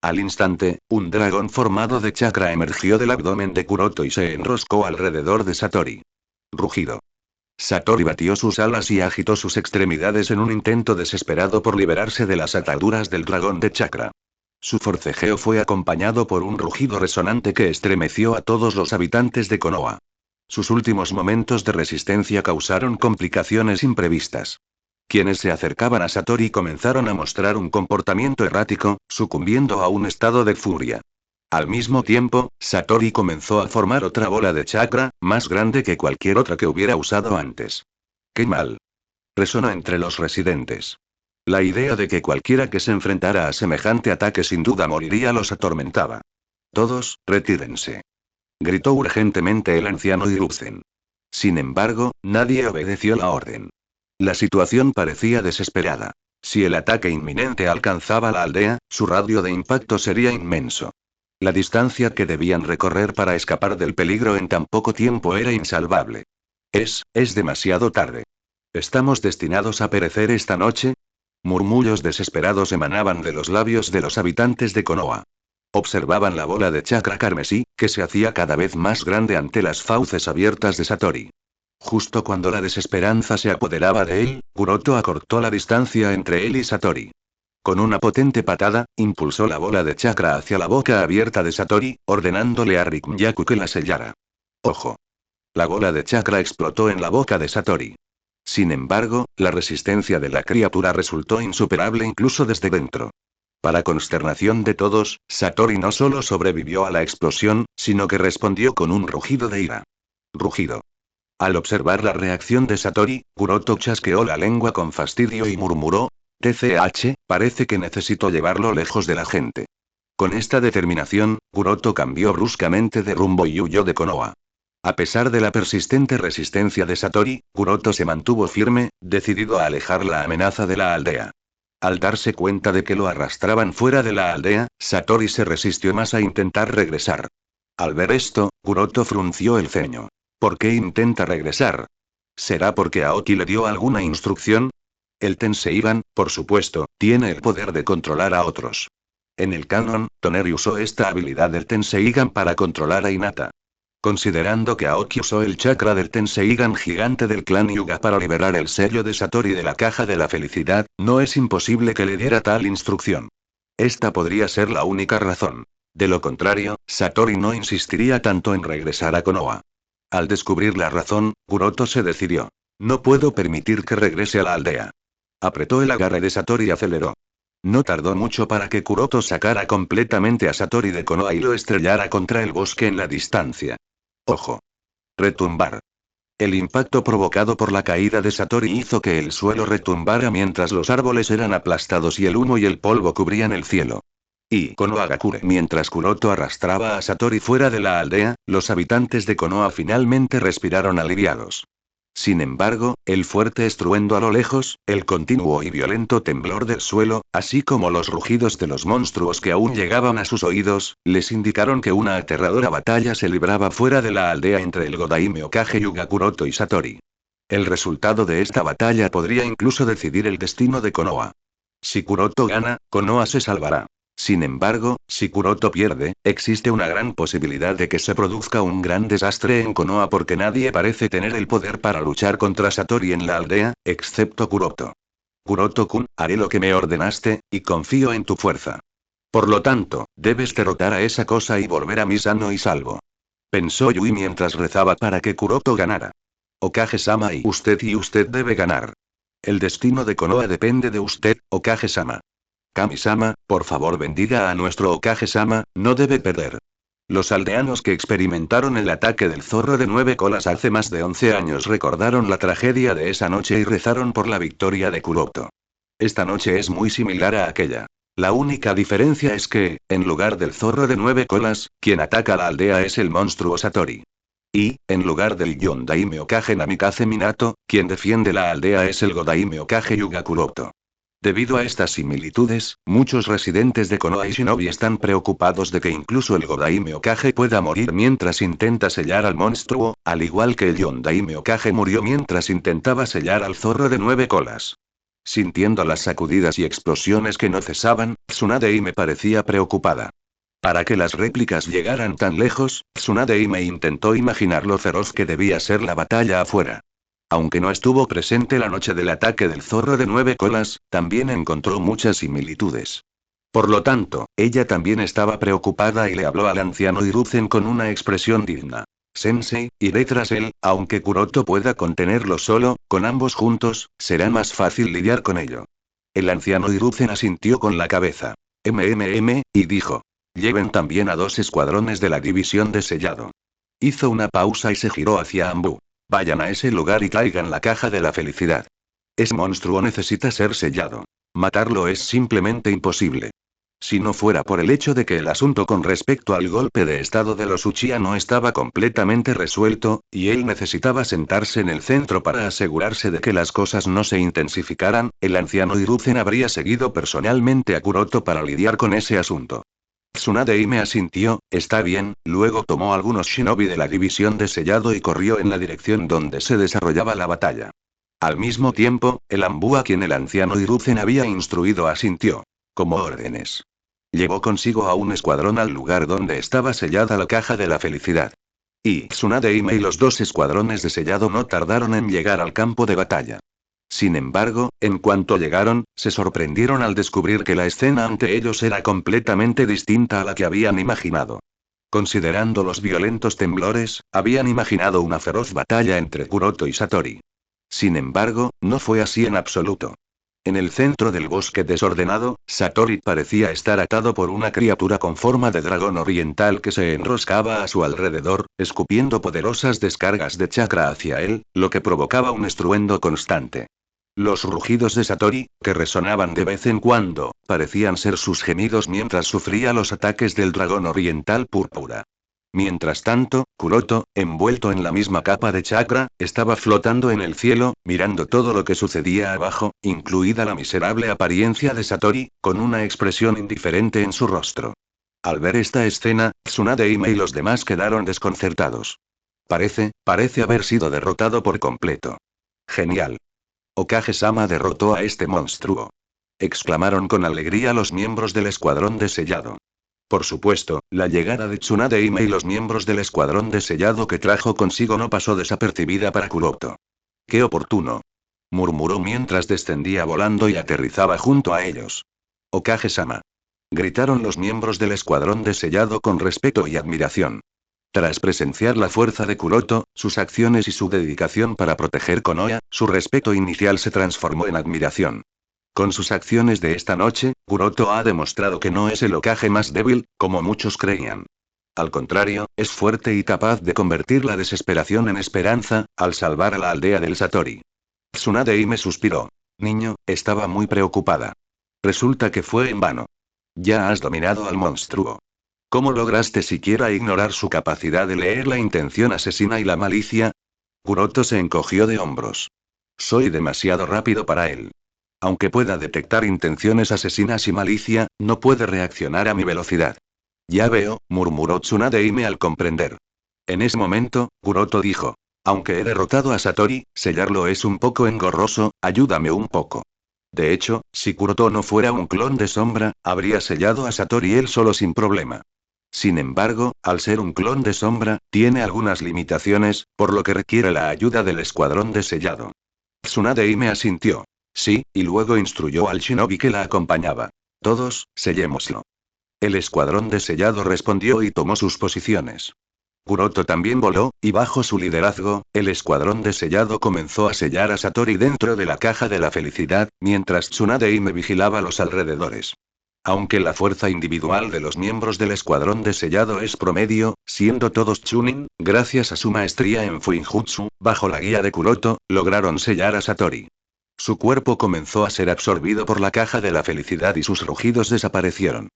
Al instante, un dragón formado de chakra emergió del abdomen de Kuroto y se enroscó alrededor de Satori. Rugido. Satori batió sus alas y agitó sus extremidades en un intento desesperado por liberarse de las ataduras del dragón de chakra. Su forcejeo fue acompañado por un rugido resonante que estremeció a todos los habitantes de Konoha. Sus últimos momentos de resistencia causaron complicaciones imprevistas. Quienes se acercaban a Satori comenzaron a mostrar un comportamiento errático, sucumbiendo a un estado de furia. Al mismo tiempo, Satori comenzó a formar otra bola de chakra, más grande que cualquier otra que hubiera usado antes. ¡Qué mal! Resonó entre los residentes. La idea de que cualquiera que se enfrentara a semejante ataque sin duda moriría los atormentaba. Todos, retírense. Gritó urgentemente el anciano Hiruzen. Sin embargo, nadie obedeció la orden. La situación parecía desesperada. Si el ataque inminente alcanzaba la aldea, su radio de impacto sería inmenso. La distancia que debían recorrer para escapar del peligro en tan poco tiempo era insalvable. Es demasiado tarde. ¿Estamos destinados a perecer esta noche? Murmullos desesperados emanaban de los labios de los habitantes de Konoha. Observaban la bola de chakra carmesí, que se hacía cada vez más grande ante las fauces abiertas de Satori. Justo cuando la desesperanza se apoderaba de él, Kuroto acortó la distancia entre él y Satori. Con una potente patada, impulsó la bola de chakra hacia la boca abierta de Satori, ordenándole a Rikmyaku que la sellara. ¡Ojo! La bola de chakra explotó en la boca de Satori. Sin embargo, la resistencia de la criatura resultó insuperable incluso desde dentro. Para consternación de todos, Satori no solo sobrevivió a la explosión, sino que respondió con un rugido de ira. Rugido. Al observar la reacción de Satori, Kuroto chasqueó la lengua con fastidio y murmuró: TCH, parece que necesito llevarlo lejos de la gente. Con esta determinación, Kuroto cambió bruscamente de rumbo y huyó de Konoha. A pesar de la persistente resistencia de Satori, Kuroto se mantuvo firme, decidido a alejar la amenaza de la aldea. Al darse cuenta de que lo arrastraban fuera de la aldea, Satori se resistió más a intentar regresar. Al ver esto, Kuroto frunció el ceño. ¿Por qué intenta regresar? ¿Será porque Aoki le dio alguna instrucción? El Tenseiban, por supuesto, tiene el poder de controlar a otros. En el canon, Toneri usó esta habilidad del Tenseigan para controlar a Hinata. Considerando que Aoki usó el chakra del Tenseigan gigante del clan Hyuga para liberar el sello de Satori de la caja de la felicidad, no es imposible que le diera tal instrucción. Esta podría ser la única razón. De lo contrario, Satori no insistiría tanto en regresar a Konoha. Al descubrir la razón, Kuroto se decidió. No puedo permitir que regrese a la aldea. Apretó el agarre de Satori y aceleró. No tardó mucho para que Kuroto sacara completamente a Satori de Konoha y lo estrellara contra el bosque en la distancia. Ojo. Retumbar. El impacto provocado por la caída de Satori hizo que el suelo retumbara mientras los árboles eran aplastados y el humo y el polvo cubrían el cielo. Y Konohagakure. Mientras Kuroto arrastraba a Satori fuera de la aldea, los habitantes de Konoha finalmente respiraron aliviados. Sin embargo, el fuerte estruendo a lo lejos, el continuo y violento temblor del suelo, así como los rugidos de los monstruos que aún llegaban a sus oídos, les indicaron que una aterradora batalla se libraba fuera de la aldea entre el Godaime Hokage Hyuga Kuroto y Satori. El resultado de esta batalla podría incluso decidir el destino de Konoha. Si Kuroto gana, Konoha se salvará. Sin embargo, si Kuroto pierde, existe una gran posibilidad de que se produzca un gran desastre en Konoha porque nadie parece tener el poder para luchar contra Satori en la aldea, excepto Kuroto. Kuroto-kun, haré lo que me ordenaste, y confío en tu fuerza. Por lo tanto, debes derrotar a esa cosa y volver a mí sano y salvo. Pensó Yui mientras rezaba para que Kuroto ganara. Okage-sama y usted debe ganar. El destino de Konoha depende de usted, Okage-sama. Kami-sama, por favor bendiga a nuestro Okage-sama, no debe perder. Los aldeanos que experimentaron el ataque del zorro de 9 colas hace más de 11 años recordaron la tragedia de esa noche y rezaron por la victoria de Kuroto. Esta noche es muy similar a aquella. La única diferencia es que, en lugar del zorro de 9 colas, quien ataca la aldea es el monstruo Satori. Y, en lugar del Yondaime Hokage Namikaze Minato, quien defiende la aldea es el Godaime Hokage Hyuga Kuroto. Debido a estas similitudes, muchos residentes de Konoha y Shinobi están preocupados de que incluso el Godaime Hokage pueda morir mientras intenta sellar al monstruo, al igual que el Yondaime Hokage murió mientras intentaba sellar al zorro de 9 colas. Sintiendo las sacudidas y explosiones que no cesaban, Tsunade-ime parecía preocupada. Para que las réplicas llegaran tan lejos, Tsunade-ime intentó imaginar lo feroz que debía ser la batalla afuera. Aunque no estuvo presente la noche del ataque del zorro de 9 colas, también encontró muchas similitudes. Por lo tanto, ella también estaba preocupada y le habló al anciano Hiruzen con una expresión digna. Sensei, iré tras él, aunque Kuroto pueda contenerlo solo, con ambos juntos, será más fácil lidiar con ello. El anciano Hiruzen asintió con la cabeza. Y dijo. Lleven también a 2 escuadrones de la división de sellado. Hizo una pausa y se giró hacia Anbu. Vayan a ese lugar y traigan la caja de la felicidad. Ese monstruo necesita ser sellado. Matarlo es simplemente imposible. Si no fuera por el hecho de que el asunto con respecto al golpe de estado de los Uchiha no estaba completamente resuelto, y él necesitaba sentarse en el centro para asegurarse de que las cosas no se intensificaran, el anciano Hiruzen habría seguido personalmente a Kuroto para lidiar con ese asunto. Tsunade-ime asintió, está bien, luego tomó algunos shinobi de la división de sellado y corrió en la dirección donde se desarrollaba la batalla. Al mismo tiempo, el Anbu a quien el anciano Hiruzen había instruido asintió. Como órdenes. Llevó consigo a un escuadrón al lugar donde estaba sellada la caja de la felicidad. Y Tsunade-ime y los 2 escuadrones de sellado no tardaron en llegar al campo de batalla. Sin embargo, en cuanto llegaron, se sorprendieron al descubrir que la escena ante ellos era completamente distinta a la que habían imaginado. Considerando los violentos temblores, habían imaginado una feroz batalla entre Kuroto y Satori. Sin embargo, no fue así en absoluto. En el centro del bosque desordenado, Satori parecía estar atado por una criatura con forma de dragón oriental que se enroscaba a su alrededor, escupiendo poderosas descargas de chakra hacia él, lo que provocaba un estruendo constante. Los rugidos de Satori, que resonaban de vez en cuando, parecían ser sus gemidos mientras sufría los ataques del dragón oriental púrpura. Mientras tanto, Kuroto, envuelto en la misma capa de chakra, estaba flotando en el cielo, mirando todo lo que sucedía abajo, incluida la miserable apariencia de Satori, con una expresión indiferente en su rostro. Al ver esta escena, Tsunade-ime y los demás quedaron desconcertados. Parece haber sido derrotado por completo. Genial. Okage-sama derrotó a este monstruo. exclamaron con alegría los miembros del escuadrón de sellado. Por supuesto, la llegada de Tsunade Hime y los miembros del escuadrón de sellado que trajo consigo no pasó desapercibida para Kuroto. ¡Qué oportuno!, murmuró mientras descendía volando y aterrizaba junto a ellos. Okage-sama, gritaron los miembros del escuadrón de sellado con respeto y admiración. Tras presenciar la fuerza de Kuroto, sus acciones y su dedicación para proteger Konoha, su respeto inicial se transformó en admiración. Con sus acciones de esta noche, Kuroto ha demostrado que no es el Hokage más débil, como muchos creían. Al contrario, es fuerte y capaz de convertir la desesperación en esperanza, al salvar a la aldea del Satori. Tsunade Hime suspiró. Niño, estaba muy preocupada. Resulta que fue en vano. Ya has dominado al monstruo. ¿Cómo lograste siquiera ignorar su capacidad de leer la intención asesina y la malicia? Kuroto se encogió de hombros. Soy demasiado rápido para él. Aunque pueda detectar intenciones asesinas y malicia, no puede reaccionar a mi velocidad. Ya veo, murmuró Tsunade Hime al comprender. En ese momento, Kuroto dijo. Aunque he derrotado a Satori, sellarlo es un poco engorroso, ayúdame un poco. De hecho, si Kuroto no fuera un clon de sombra, habría sellado a Satori él solo sin problema. Sin embargo, al ser un clon de sombra, tiene algunas limitaciones, por lo que requiere la ayuda del escuadrón de sellado. Tsunade Hime asintió. Sí, y luego instruyó al shinobi que la acompañaba. Todos, sellémoslo. El escuadrón de sellado respondió y tomó sus posiciones. Kuroto también voló, y bajo su liderazgo, el escuadrón de sellado comenzó a sellar a Satori dentro de la caja de la felicidad, mientras Tsunade Hime vigilaba los alrededores. Aunque la fuerza individual de los miembros del escuadrón de sellado es promedio, siendo todos Chunin, gracias a su maestría en Fuinjutsu, bajo la guía de Kuroto, lograron sellar a Satori. Su cuerpo comenzó a ser absorbido por la caja de la felicidad y sus rugidos desaparecieron.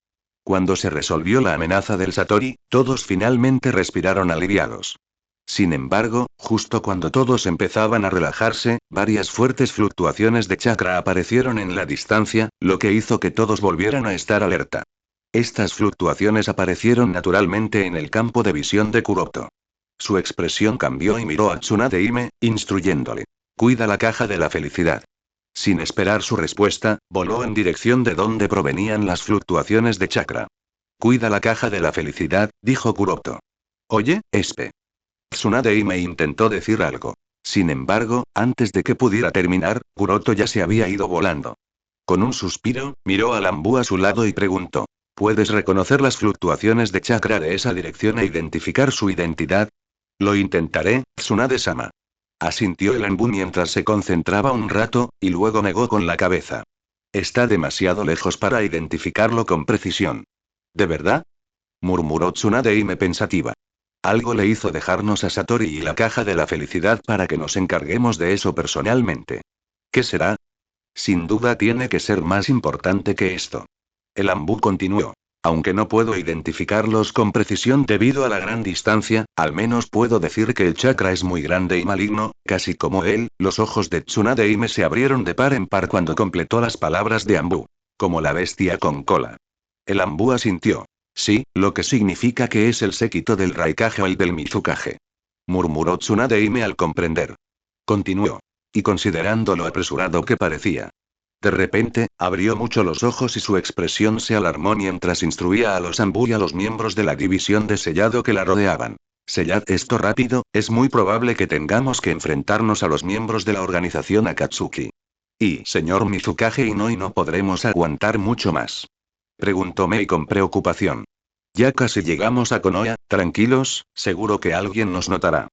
Cuando se resolvió la amenaza del Satori, todos finalmente respiraron aliviados. Sin embargo, justo cuando todos empezaban a relajarse, varias fuertes fluctuaciones de chakra aparecieron en la distancia, lo que hizo que todos volvieran a estar alerta. Estas fluctuaciones aparecieron naturalmente en el campo de visión de Kuroto. Su expresión cambió y miró a Tsunade Hime, instruyéndole. Cuida la caja de la felicidad. Sin esperar su respuesta, voló en dirección de donde provenían las fluctuaciones de chakra. Cuida la caja de la felicidad, dijo Kuroto. Oye, Espe. Tsunade Hime intentó decir algo. Sin embargo, antes de que pudiera terminar, Kuroto ya se había ido volando. Con un suspiro, miró al Anbu a su lado y preguntó. ¿Puedes reconocer las fluctuaciones de chakra de esa dirección e identificar su identidad? Lo intentaré, Tsunade-sama. Asintió el Anbu mientras se concentraba un rato, y luego negó con la cabeza. Está demasiado lejos para identificarlo con precisión. ¿De verdad? Murmuró Tsunade Hime pensativa. Algo le hizo dejarnos a Satori y la caja de la felicidad para que nos encarguemos de eso personalmente. ¿Qué será? Sin duda tiene que ser más importante que esto. El Anbu continuó. Aunque no puedo identificarlos con precisión debido a la gran distancia, al menos puedo decir que el chakra es muy grande y maligno, casi como él. Los ojos de Tsunade Hime se abrieron de par en par cuando completó las palabras de Anbu. Como la bestia con cola. El Anbu asintió. Sí, lo que significa que es el séquito del Raikage o el del Mizukage. Murmuró Tsunade Hime al comprender. Continuó. Y considerando lo apresurado que parecía. De repente, abrió mucho los ojos y su expresión se alarmó mientras instruía a los Anbu y a los miembros de la división de sellado que la rodeaban. Sellad esto rápido, es muy probable que tengamos que enfrentarnos a los miembros de la organización Akatsuki. Y, señor Mizukage y no podremos aguantar mucho más. Preguntó Mei con preocupación. Ya casi llegamos a Konoha, tranquilos, seguro que alguien nos notará.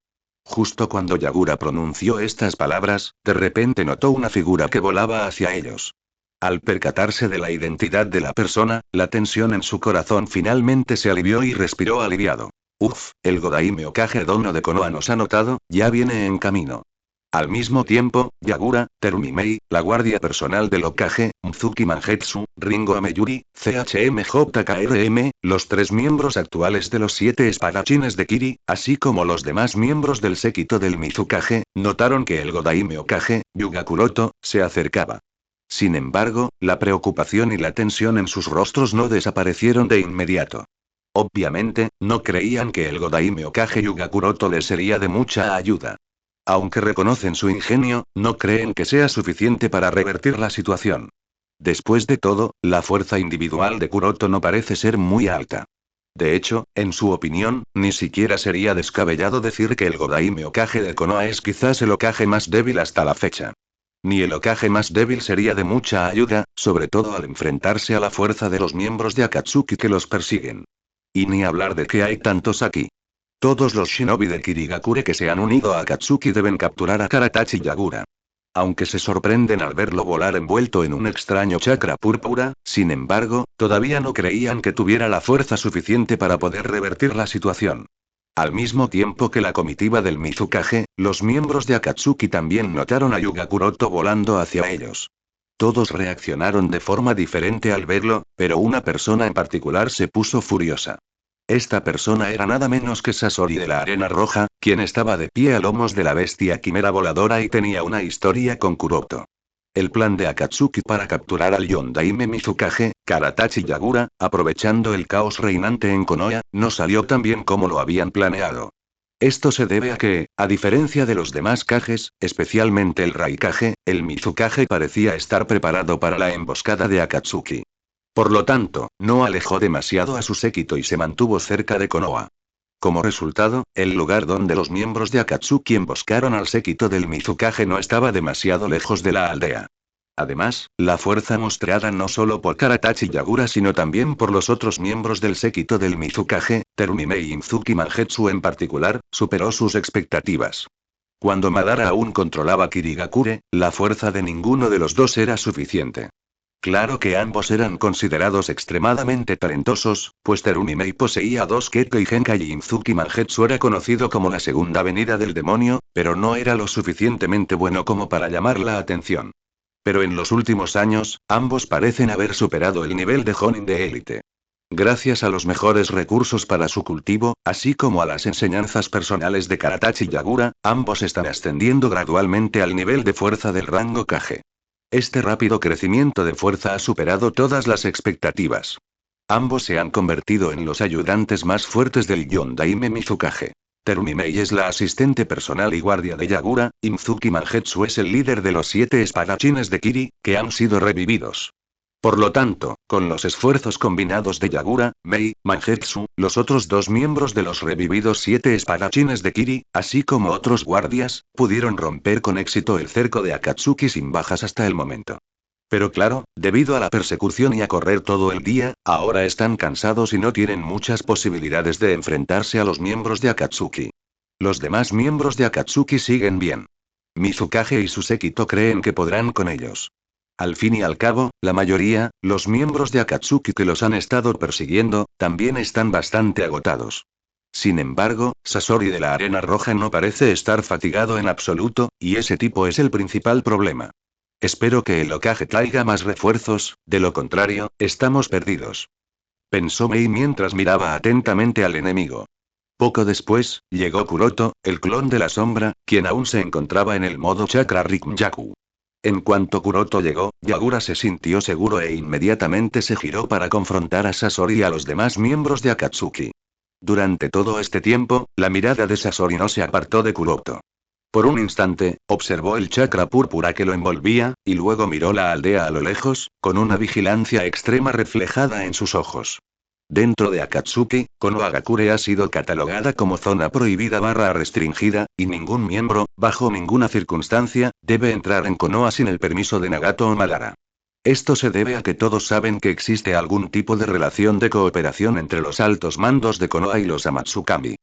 Justo cuando Yagura pronunció estas palabras, de repente notó una figura que volaba hacia ellos. Al percatarse de la identidad de la persona, la tensión en su corazón finalmente se alivió y respiró aliviado. Uf, el Godaime Hokage Dono de Konoha nos ha notado, ya viene en camino. Al mismo tiempo, Yagura, Terumimei, la guardia personal del Hokage, Mzuki Mangetsu, Ringo Ameyuri, CHMJKRM, los 3 miembros actuales de los 7 espadachines de Kiri, así como los demás miembros del séquito del Mizukage, notaron que el Godaime Hokage, Yuga Kuroto, se acercaba. Sin embargo, la preocupación y la tensión en sus rostros no desaparecieron de inmediato. Obviamente, no creían que el Godaime Hokage Yuga Kuroto les sería de mucha ayuda. Aunque reconocen su ingenio, no creen que sea suficiente para revertir la situación. Después de todo, la fuerza individual de Kuroto no parece ser muy alta. De hecho, en su opinión, ni siquiera sería descabellado decir que el Godaime Hokage de Konoha es quizás el Hokage más débil hasta la fecha. Ni el Hokage más débil sería de mucha ayuda, sobre todo al enfrentarse a la fuerza de los miembros de Akatsuki que los persiguen. Y ni hablar de que hay tantos aquí. Todos los shinobi de Kirigakure que se han unido a Akatsuki deben capturar a Karatachi Yagura. Aunque se sorprenden al verlo volar envuelto en un extraño chakra púrpura, sin embargo, todavía no creían que tuviera la fuerza suficiente para poder revertir la situación. Al mismo tiempo que la comitiva del Mizukage, los miembros de Akatsuki también notaron a Yuga Kuroto volando hacia ellos. Todos reaccionaron de forma diferente al verlo, pero una persona en particular se puso furiosa. Esta persona era nada menos que Sasori de la Arena Roja, quien estaba de pie a lomos de la bestia quimera voladora y tenía una historia con Kuroto. El plan de Akatsuki para capturar al Yondaime Mizukage, Karatachi Yagura, aprovechando el caos reinante en Konoha, no salió tan bien como lo habían planeado. Esto se debe a que, a diferencia de los demás Kages, especialmente el Raikage, el Mizukage parecía estar preparado para la emboscada de Akatsuki. Por lo tanto, no alejó demasiado a su séquito y se mantuvo cerca de Konoha. Como resultado, el lugar donde los miembros de Akatsuki emboscaron al séquito del Mizukage no estaba demasiado lejos de la aldea. Además, la fuerza mostrada no solo por Karatachi Yagura sino también por los otros miembros del séquito del Mizukage, Terumime y Inzuki Mangetsu en particular, superó sus expectativas. Cuando Madara aún controlaba Kirigakure, la fuerza de ninguno de los dos era suficiente. Claro que ambos eran considerados extremadamente talentosos, pues Terumimei poseía dos Kekkei Genkai y Inzuki Mangetsu era conocido como la segunda venida del demonio, pero no era lo suficientemente bueno como para llamar la atención. Pero en los últimos años, ambos parecen haber superado el nivel de Jonin de élite. Gracias a los mejores recursos para su cultivo, así como a las enseñanzas personales de Karatachi Yagura, ambos están ascendiendo gradualmente al nivel de fuerza del rango Kage. Este rápido crecimiento de fuerza ha superado todas las expectativas. Ambos se han convertido en los ayudantes más fuertes del Yondaime Mizukage. Terumimei es la asistente personal y guardia de Yagura, Inzuki Mangetsu es el líder de los 7 espadachines de Kiri, que han sido revividos. Por lo tanto, con los esfuerzos combinados de Yagura, Mei, Mangetsu, los otros dos miembros de los revividos 7 espadachines de Kiri, así como otros guardias, pudieron romper con éxito el cerco de Akatsuki sin bajas hasta el momento. Pero claro, debido a la persecución y a correr todo el día, ahora están cansados y no tienen muchas posibilidades de enfrentarse a los miembros de Akatsuki. Los demás miembros de Akatsuki siguen bien. Mizukage y su séquito creen que podrán con ellos. Al fin y al cabo, la mayoría, los miembros de Akatsuki que los han estado persiguiendo, también están bastante agotados. Sin embargo, Sasori de la Arena Roja no parece estar fatigado en absoluto, y ese tipo es el principal problema. Espero que el Hokage traiga más refuerzos, de lo contrario, estamos perdidos. Pensó Mei mientras miraba atentamente al enemigo. Poco después, llegó Kuroto, el clon de la sombra, quien aún se encontraba en el modo Chakra Rikyaku. En cuanto Kuroto llegó, Yagura se sintió seguro e inmediatamente se giró para confrontar a Sasori y a los demás miembros de Akatsuki. Durante todo este tiempo, la mirada de Sasori no se apartó de Kuroto. Por un instante, observó el chakra púrpura que lo envolvía, y luego miró la aldea a lo lejos, con una vigilancia extrema reflejada en sus ojos. Dentro de Akatsuki, Konohagakure ha sido catalogada como zona prohibida / restringida, y ningún miembro, bajo ninguna circunstancia, debe entrar en Konoha sin el permiso de Nagato o Madara. Esto se debe a que todos saben que existe algún tipo de relación de cooperación entre los altos mandos de Konoha y los Amatsukami.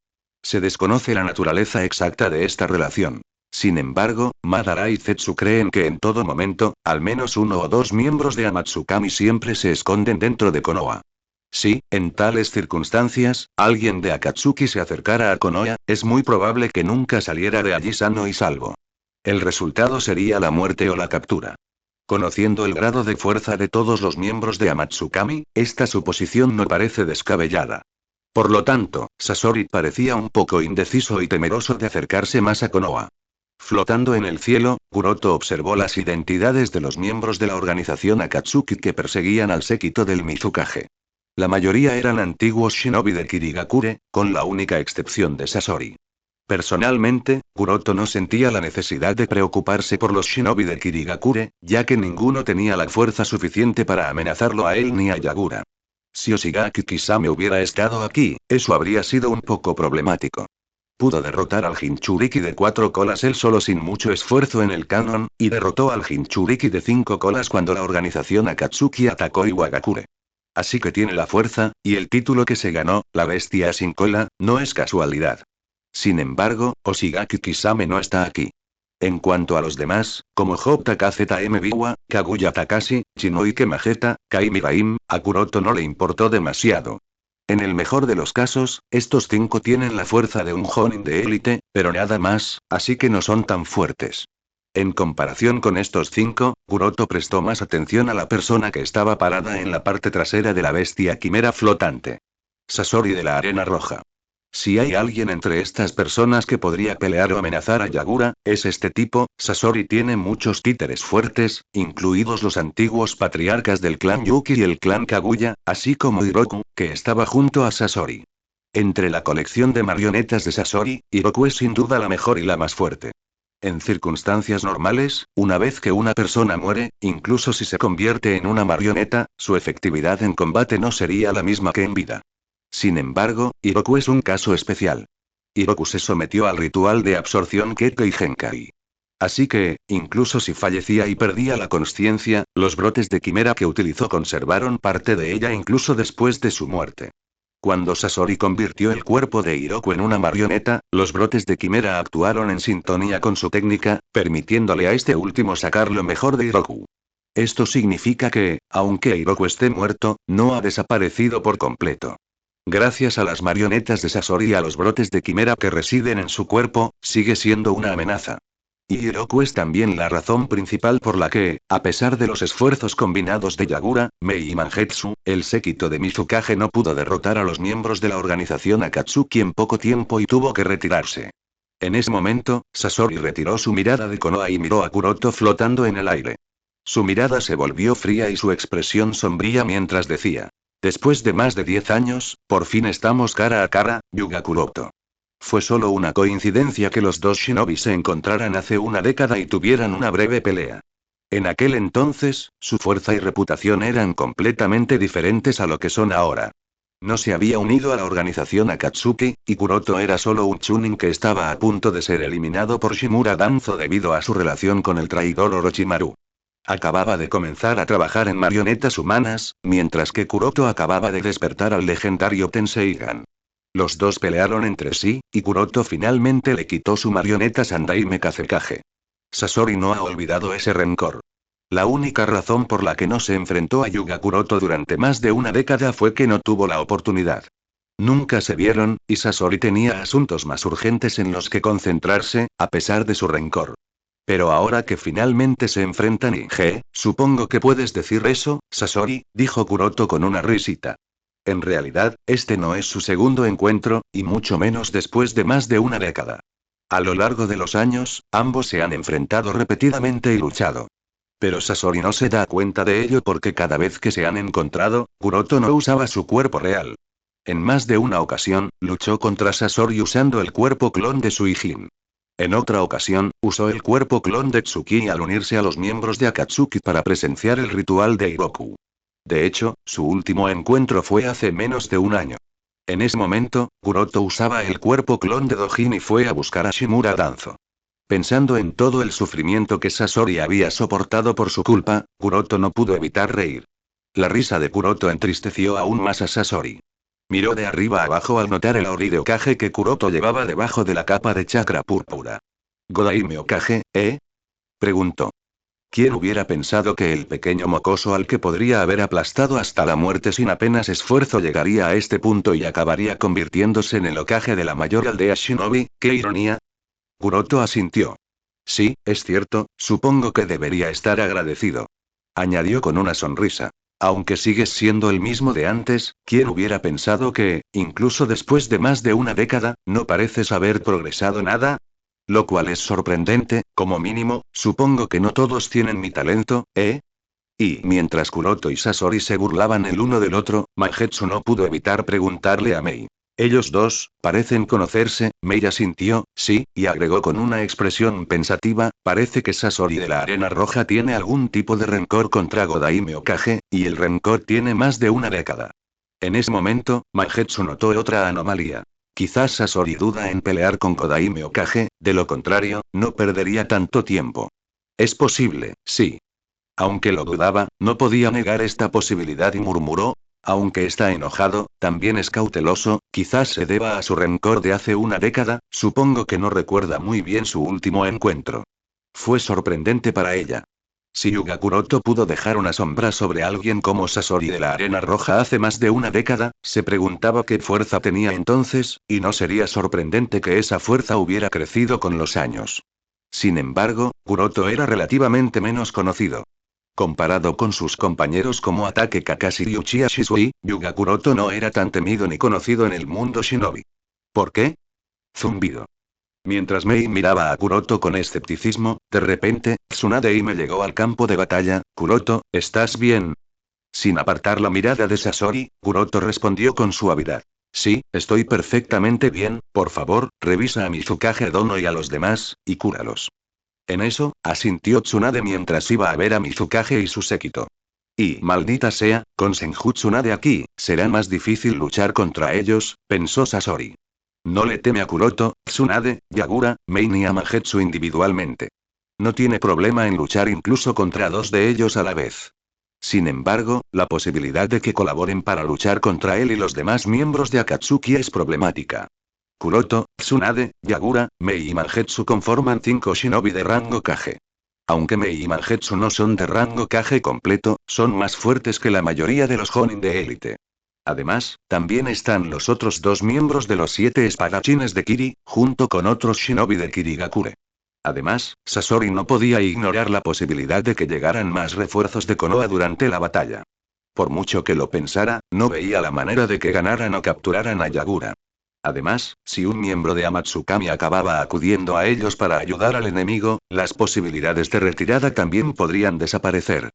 Se desconoce la naturaleza exacta de esta relación. Sin embargo, Madara y Zetsu creen que en todo momento, al menos uno o dos miembros de Amatsukami siempre se esconden dentro de Konoha. Si, en tales circunstancias, alguien de Akatsuki se acercara a Konoha, es muy probable que nunca saliera de allí sano y salvo. El resultado sería la muerte o la captura. Conociendo el grado de fuerza de todos los miembros de Amatsukami, esta suposición no parece descabellada. Por lo tanto, Sasori parecía un poco indeciso y temeroso de acercarse más a Konoha. Flotando en el cielo, Kuroto observó las identidades de los miembros de la organización Akatsuki que perseguían al séquito del Mizukage. La mayoría eran antiguos shinobi de Kirigakure, con la única excepción de Sasori. Personalmente, Kuroto no sentía la necesidad de preocuparse por los shinobi de Kirigakure, ya que ninguno tenía la fuerza suficiente para amenazarlo a él ni a Yagura. Si Oshigaki Kisame hubiera estado aquí, eso habría sido un poco problemático. Pudo derrotar al Jinchuriki de 4 colas él solo sin mucho esfuerzo en el canon, y derrotó al Jinchuriki de 5 colas cuando la organización Akatsuki atacó Iwagakure. Así que tiene la fuerza, y el título que se ganó, la bestia sin cola, no es casualidad. Sin embargo, Oshigaki Kisame no está aquí. En cuanto a los demás, como J. KZM Biwa, Kaguya Takashi, Shinoike Mageta, Kai Miraim, a Kuroto no le importó demasiado. En el mejor de los casos, estos 5 tienen la fuerza de un Jonin de élite, pero nada más, así que no son tan fuertes. En comparación con estos 5, Kuroto prestó más atención a la persona que estaba parada en la parte trasera de la bestia quimera flotante. Sasori de la Arena Roja. Si hay alguien entre estas personas que podría pelear o amenazar a Yagura, es este tipo. Sasori tiene muchos títeres fuertes, incluidos los antiguos patriarcas del clan Yuki y el clan Kaguya, así como Hiroku, que estaba junto a Sasori. Entre la colección de marionetas de Sasori, Hiroku es sin duda la mejor y la más fuerte. En circunstancias normales, una vez que una persona muere, incluso si se convierte en una marioneta, su efectividad en combate no sería la misma que en vida. Sin embargo, Hiroku es un caso especial. Hiroku se sometió al ritual de absorción Kekkei Genkai. Así que, incluso si fallecía y perdía la consciencia, los brotes de quimera que utilizó conservaron parte de ella incluso después de su muerte. Cuando Sasori convirtió el cuerpo de Hiroku en una marioneta, los brotes de quimera actuaron en sintonía con su técnica, permitiéndole a este último sacar lo mejor de Hiroku. Esto significa que, aunque Hiroku esté muerto, no ha desaparecido por completo. Gracias a las marionetas de Sasori y a los brotes de quimera que residen en su cuerpo, sigue siendo una amenaza. Y Hiroku es también la razón principal por la que, a pesar de los esfuerzos combinados de Yagura, Mei y Mangetsu, el séquito de Mizukage no pudo derrotar a los miembros de la organización Akatsuki en poco tiempo y tuvo que retirarse. En ese momento, Sasori retiró su mirada de Konoha y miró a Kuroto flotando en el aire. Su mirada se volvió fría y su expresión sombría mientras decía: después de más de 10 años, por fin estamos cara a cara, Yuga Kuroto. Fue solo una coincidencia que los dos shinobi se encontraran hace una década y tuvieran una breve pelea. En aquel entonces, su fuerza y reputación eran completamente diferentes a lo que son ahora. No se había unido a la organización Akatsuki, y Kuroto era solo un chunin que estaba a punto de ser eliminado por Shimura Danzo debido a su relación con el traidor Orochimaru. Acababa de comenzar a trabajar en marionetas humanas, mientras que Kuroto acababa de despertar al legendario Tenseigan. Los dos pelearon entre sí, y Kuroto finalmente le quitó su marioneta Sandaime Kazekage. Sasori no ha olvidado ese rencor. La única razón por la que no se enfrentó a Yuga Kuroto durante más de una década fue que no tuvo la oportunidad. Nunca se vieron, y Sasori tenía asuntos más urgentes en los que concentrarse, a pesar de su rencor. Pero ahora que finalmente se enfrentan supongo que puedes decir eso, Sasori, dijo Kuroto con una risita. En realidad, este no es su segundo encuentro, y mucho menos después de más de una década. A lo largo de los años, ambos se han enfrentado repetidamente y luchado. Pero Sasori no se da cuenta de ello porque cada vez que se han encontrado, Kuroto no usaba su cuerpo real. En más de una ocasión, luchó contra Sasori usando el cuerpo clon de Suijin. En otra ocasión, usó el cuerpo clon de Tsuki al unirse a los miembros de Akatsuki para presenciar el ritual de Iroku. De hecho, su último encuentro fue hace menos de un año. En ese momento, Kuroto usaba el cuerpo clon de Dojin y fue a buscar a Shimura Danzo. Pensando en todo el sufrimiento que Sasori había soportado por su culpa, Kuroto no pudo evitar reír. La risa de Kuroto entristeció aún más a Sasori. Miró de arriba abajo al notar el Ori de Okage que Kuroto llevaba debajo de la capa de chakra púrpura. ¿Godaime Okage, preguntó. ¿Quién hubiera pensado que el pequeño mocoso al que podría haber aplastado hasta la muerte sin apenas esfuerzo llegaría a este punto y acabaría convirtiéndose en el Okage de la mayor aldea Shinobi? ¡Qué ironía! Kuroto asintió. Sí, es cierto, supongo que debería estar agradecido. Añadió con una sonrisa. Aunque sigues siendo el mismo de antes, ¿quién hubiera pensado que, incluso después de más de una década, no pareces haber progresado nada? Lo cual es sorprendente, como mínimo, supongo que no todos tienen mi talento, ¿eh? Y mientras Kuroto y Sasori se burlaban el uno del otro, Mangetsu no pudo evitar preguntarle a Mei. Ellos dos, parecen conocerse, Mei asintió, sí, y agregó con una expresión pensativa, parece que Sasori de la Arena Roja tiene algún tipo de rencor contra Godaime Okage, y el rencor tiene más de una década. En ese momento, Mangetsu notó otra anomalía. Quizás Sasori duda en pelear con Godaime Okage, de lo contrario, no perdería tanto tiempo. Es posible, sí. Aunque lo dudaba, no podía negar esta posibilidad y murmuró, aunque está enojado, también es cauteloso, quizás se deba a su rencor de hace una década, supongo que no recuerda muy bien su último encuentro. Fue sorprendente para ella. Si Yuga Kuroto pudo dejar una sombra sobre alguien como Sasori de la Arena Roja hace más de una década, se preguntaba qué fuerza tenía entonces, y no sería sorprendente que esa fuerza hubiera crecido con los años. Sin embargo, Kuroto era relativamente menos conocido. Comparado con sus compañeros como Atake Kakashi y Uchiha Shisui, Yuga Kuroto no era tan temido ni conocido en el mundo shinobi. ¿Por qué? Zumbido. Mientras Mei miraba a Kuroto con escepticismo, de repente, Tsunade Ime llegó al campo de batalla. Kuroto, ¿estás bien? Sin apartar la mirada de Sasori, Kuroto respondió con suavidad. Sí, estoy perfectamente bien, por favor, revisa a Mizukage Dono y a los demás, y cúralos. En eso, asintió Tsunade mientras iba a ver a Mizukage y su séquito. Y, maldita sea, con Senju Tsunade aquí, será más difícil luchar contra ellos, pensó Sasori. No le teme a Kuroto, Tsunade, Yagura, Mei ni a Magetsu individualmente. No tiene problema en luchar incluso contra dos de ellos a la vez. Sin embargo, la posibilidad de que colaboren para luchar contra él y los demás miembros de Akatsuki es problemática. Kuroto, Tsunade, Yagura, Mei y Mangetsu conforman 5 shinobi de rango Kage. Aunque Mei y Mangetsu no son de rango Kage completo, son más fuertes que la mayoría de los Jonin de élite. Además, también están los otros dos miembros de los 7 espadachines de Kiri, junto con otros shinobi de Kirigakure. Además, Sasori no podía ignorar la posibilidad de que llegaran más refuerzos de Konoha durante la batalla. Por mucho que lo pensara, no veía la manera de que ganaran o capturaran a Yagura. Además, si un miembro de Amatsukami acababa acudiendo a ellos para ayudar al enemigo, las posibilidades de retirada también podrían desaparecer.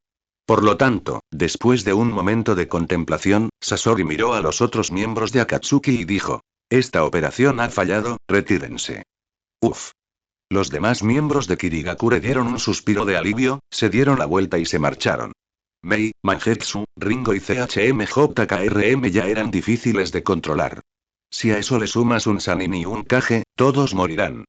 Por lo tanto, después de un momento de contemplación, Sasori miró a los otros miembros de Akatsuki y dijo: Esta operación ha fallado, retírense. Uf. Los demás miembros de Kirigakure dieron un suspiro de alivio, se dieron la vuelta y se marcharon. Mei, Mangetsu, Ringo y CHMJKRM ya eran difíciles de controlar. Si a eso le sumas un Sanin y un Kage, todos morirán.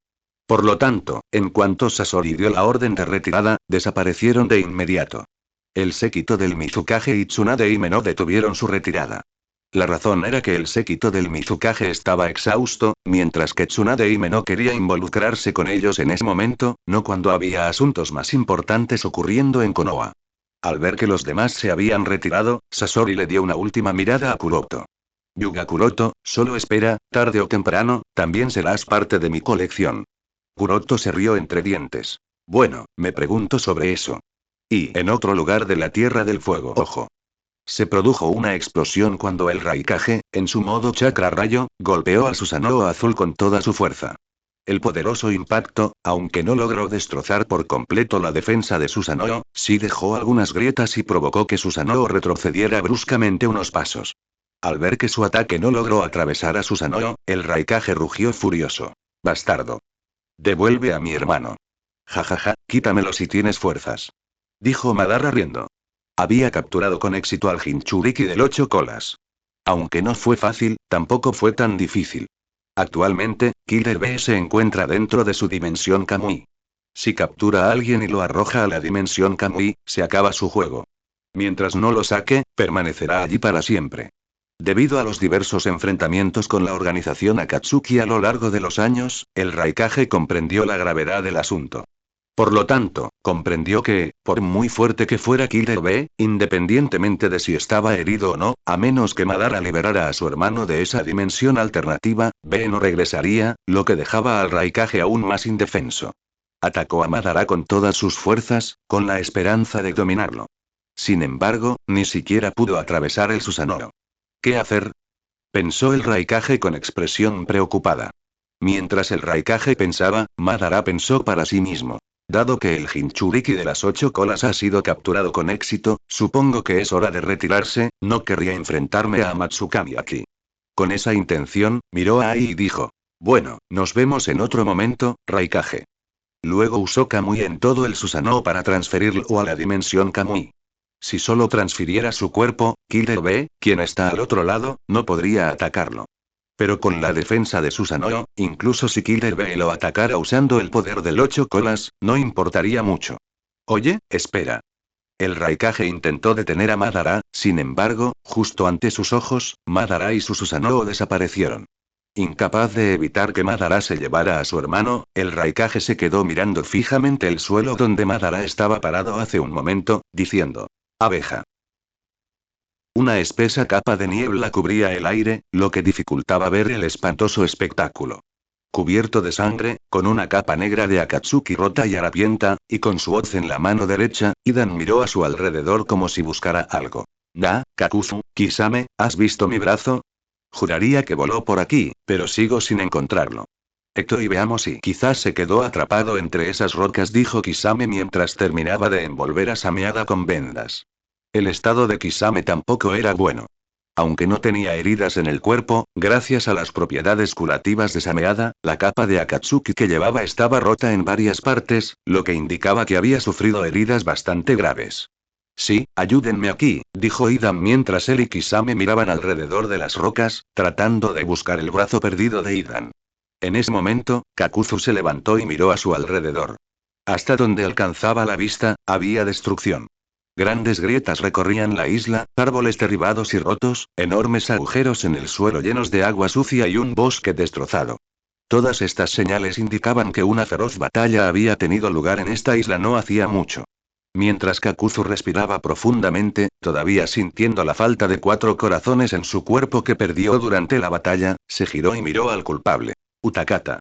Por lo tanto, en cuanto Sasori dio la orden de retirada, desaparecieron de inmediato. El séquito del Mizukage y Tsunade Ime no detuvieron su retirada. La razón era que el séquito del Mizukage estaba exhausto, mientras que Tsunade Ime no quería involucrarse con ellos en ese momento, no cuando había asuntos más importantes ocurriendo en Konoha. Al ver que los demás se habían retirado, Sasori le dio una última mirada a Kuroto. Yuga Kuroto, solo espera, tarde o temprano, también serás parte de mi colección. Kuroto se rió entre dientes. Bueno, me pregunto sobre eso. Y en otro lugar de la Tierra del Fuego, ojo. Se produjo una explosión cuando el Raikage, en su modo chakra rayo, golpeó a Susanoo azul con toda su fuerza. El poderoso impacto, aunque no logró destrozar por completo la defensa de Susanoo, sí dejó algunas grietas y provocó que Susanoo retrocediera bruscamente unos pasos. Al ver que su ataque no logró atravesar a Susanoo, el Raikage rugió furioso. Bastardo. Devuelve a mi hermano. Jajaja, quítamelo si tienes fuerzas. Dijo Madara riendo. Había capturado con éxito al Jinchuriki del 8 colas. Aunque no fue fácil, tampoco fue tan difícil. Actualmente, Killer Bee se encuentra dentro de su dimensión Kamui. Si captura a alguien y lo arroja a la dimensión Kamui, se acaba su juego. Mientras no lo saque, permanecerá allí para siempre. Debido a los diversos enfrentamientos con la organización Akatsuki a lo largo de los años, el Raikage comprendió la gravedad del asunto. Por lo tanto, comprendió que, por muy fuerte que fuera Killer Bee, independientemente de si estaba herido o no, a menos que Madara liberara a su hermano de esa dimensión alternativa, Bee no regresaría, lo que dejaba al Raikage aún más indefenso. Atacó a Madara con todas sus fuerzas, con la esperanza de dominarlo. Sin embargo, ni siquiera pudo atravesar el Susanoo. ¿Qué hacer? Pensó el Raikage con expresión preocupada. Mientras el Raikage pensaba, Madara pensó para sí mismo. Dado que el Jinchuriki de las 8 colas ha sido capturado con éxito, supongo que es hora de retirarse, no querría enfrentarme a Matsukami aquí. Con esa intención, miró a Ai y dijo: bueno, nos vemos en otro momento, Raikage. Luego usó Kamui en todo el Susanoo para transferirlo a la dimensión Kamui. Si solo transfiriera su cuerpo, Killer B, quien está al otro lado, no podría atacarlo. Pero con la defensa de Susanoo, incluso si Killer B lo atacara usando el poder del 8 colas, no importaría mucho. Oye, espera. El Raikage intentó detener a Madara, sin embargo, justo ante sus ojos, Madara y su Susanoo desaparecieron. Incapaz de evitar que Madara se llevara a su hermano, el Raikage se quedó mirando fijamente el suelo donde Madara estaba parado hace un momento, diciendo: abeja. Una espesa capa de niebla cubría el aire, lo que dificultaba ver el espantoso espectáculo. Cubierto de sangre, con una capa negra de Akatsuki rota y harapienta, y con su hoz en la mano derecha, Idan miró a su alrededor como si buscara algo. Kakuzu, Kisame, ¿has visto mi brazo? Juraría que voló por aquí, pero sigo sin encontrarlo. Y veamos si quizás se quedó atrapado entre esas rocas, dijo Kisame mientras terminaba de envolver a Sameada con vendas. El estado de Kisame tampoco era bueno. Aunque no tenía heridas en el cuerpo, gracias a las propiedades curativas de Sameada, la capa de Akatsuki que llevaba estaba rota en varias partes, lo que indicaba que había sufrido heridas bastante graves. Sí, ayúdenme aquí, dijo Idan mientras él y Kisame miraban alrededor de las rocas, tratando de buscar el brazo perdido de Idan. En ese momento, Kakuzu se levantó y miró a su alrededor. Hasta donde alcanzaba la vista, había destrucción. Grandes grietas recorrían la isla, árboles derribados y rotos, enormes agujeros en el suelo llenos de agua sucia y un bosque destrozado. Todas estas señales indicaban que una feroz batalla había tenido lugar en esta isla no hacía mucho. Mientras Kakuzu respiraba profundamente, todavía sintiendo la falta de 4 corazones en su cuerpo que perdió durante la batalla, se giró y miró al culpable. Utakata.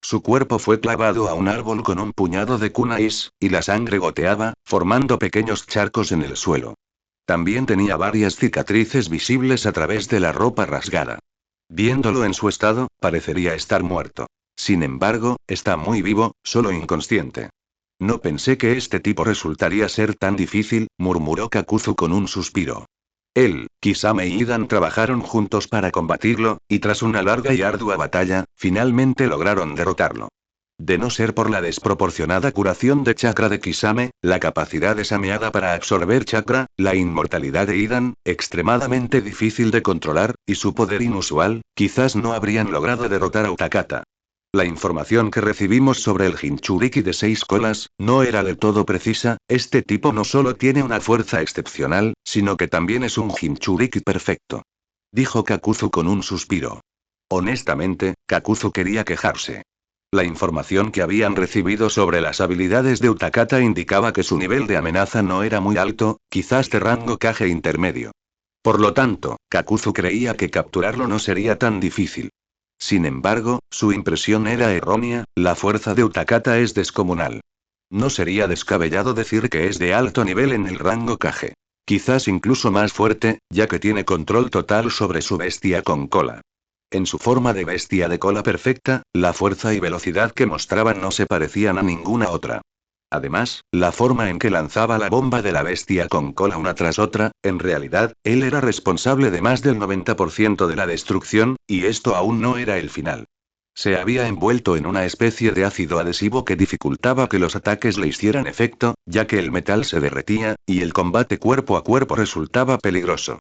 Su cuerpo fue clavado a un árbol con un puñado de kunais, y la sangre goteaba, formando pequeños charcos en el suelo. También tenía varias cicatrices visibles a través de la ropa rasgada. Viéndolo en su estado, parecería estar muerto. Sin embargo, está muy vivo, solo inconsciente. No pensé que este tipo resultaría ser tan difícil, murmuró Kakuzu con un suspiro. Él, Kisame y Idan trabajaron juntos para combatirlo, y tras una larga y ardua batalla, finalmente lograron derrotarlo. De no ser por la desproporcionada curación de chakra de Kisame, la capacidad de Sameada para absorber chakra, la inmortalidad de Idan, extremadamente difícil de controlar, y su poder inusual, quizás no habrían logrado derrotar a Utakata. La información que recibimos sobre el Jinchuriki de 6 colas, no era del todo precisa. Este tipo no solo tiene una fuerza excepcional, sino que también es un Jinchuriki perfecto. Dijo Kakuzu con un suspiro. Honestamente, Kakuzu quería quejarse. La información que habían recibido sobre las habilidades de Utakata indicaba que su nivel de amenaza no era muy alto, quizás de rango Kage intermedio. Por lo tanto, Kakuzu creía que capturarlo no sería tan difícil. Sin embargo, su impresión era errónea, la fuerza de Utakata es descomunal. No sería descabellado decir que es de alto nivel en el rango Kage. Quizás incluso más fuerte, ya que tiene control total sobre su bestia con cola. En su forma de bestia de cola perfecta, la fuerza y velocidad que mostraban no se parecían a ninguna otra. Además, la forma en que lanzaba la bomba de la bestia con cola una tras otra, en realidad, él era responsable de más del 90% de la destrucción, y esto aún no era el final. Se había envuelto en una especie de ácido adhesivo que dificultaba que los ataques le hicieran efecto, ya que el metal se derretía, y el combate cuerpo a cuerpo resultaba peligroso.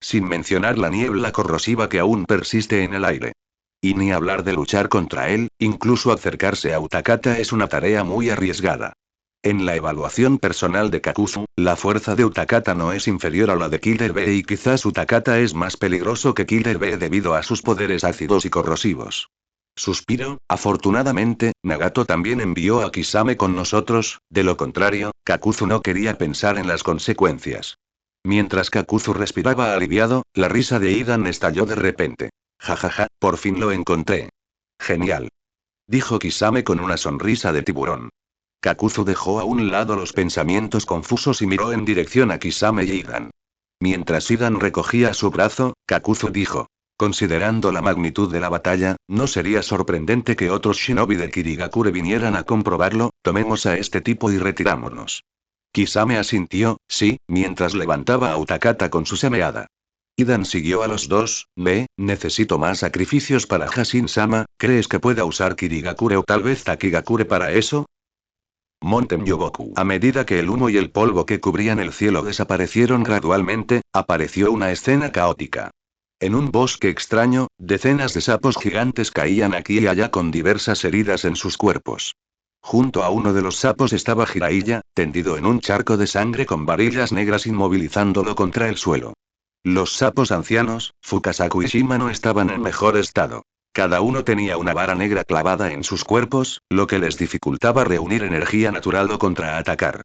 Sin mencionar la niebla corrosiva que aún persiste en el aire. Y ni hablar de luchar contra él, incluso acercarse a Utakata es una tarea muy arriesgada. En la evaluación personal de Kakuzu, la fuerza de Utakata no es inferior a la de Killer B y quizás Utakata es más peligroso que Killer B debido a sus poderes ácidos y corrosivos. Suspiro, afortunadamente, Nagato también envió a Kisame con nosotros, de lo contrario, Kakuzu no quería pensar en las consecuencias. Mientras Kakuzu respiraba aliviado, la risa de Idan estalló de repente. Jajaja, por fin lo encontré. Genial. Dijo Kisame con una sonrisa de tiburón. Kakuzu dejó a un lado los pensamientos confusos y miró en dirección a Kisame y Idan. Mientras Idan recogía su brazo, Kakuzu dijo: considerando la magnitud de la batalla, no sería sorprendente que otros shinobi de Kirigakure vinieran a comprobarlo. Tomemos a este tipo y retirámonos. Kisame asintió, sí, mientras levantaba a Utakata con su sameada. Idan siguió a los dos. Necesito más sacrificios para Hashin-sama. ¿Crees que pueda usar Kirigakure o tal vez Takigakure para eso? Monten Yoboku. A medida que el humo y el polvo que cubrían el cielo desaparecieron gradualmente, apareció una escena caótica. En un bosque extraño, decenas de sapos gigantes caían aquí y allá con diversas heridas en sus cuerpos. Junto a uno de los sapos estaba Jiraiya, tendido en un charco de sangre con varillas negras inmovilizándolo contra el suelo. Los sapos ancianos, Fukasaku y Shimano estaban en mejor estado. Cada uno tenía una vara negra clavada en sus cuerpos, lo que les dificultaba reunir energía natural o contraatacar.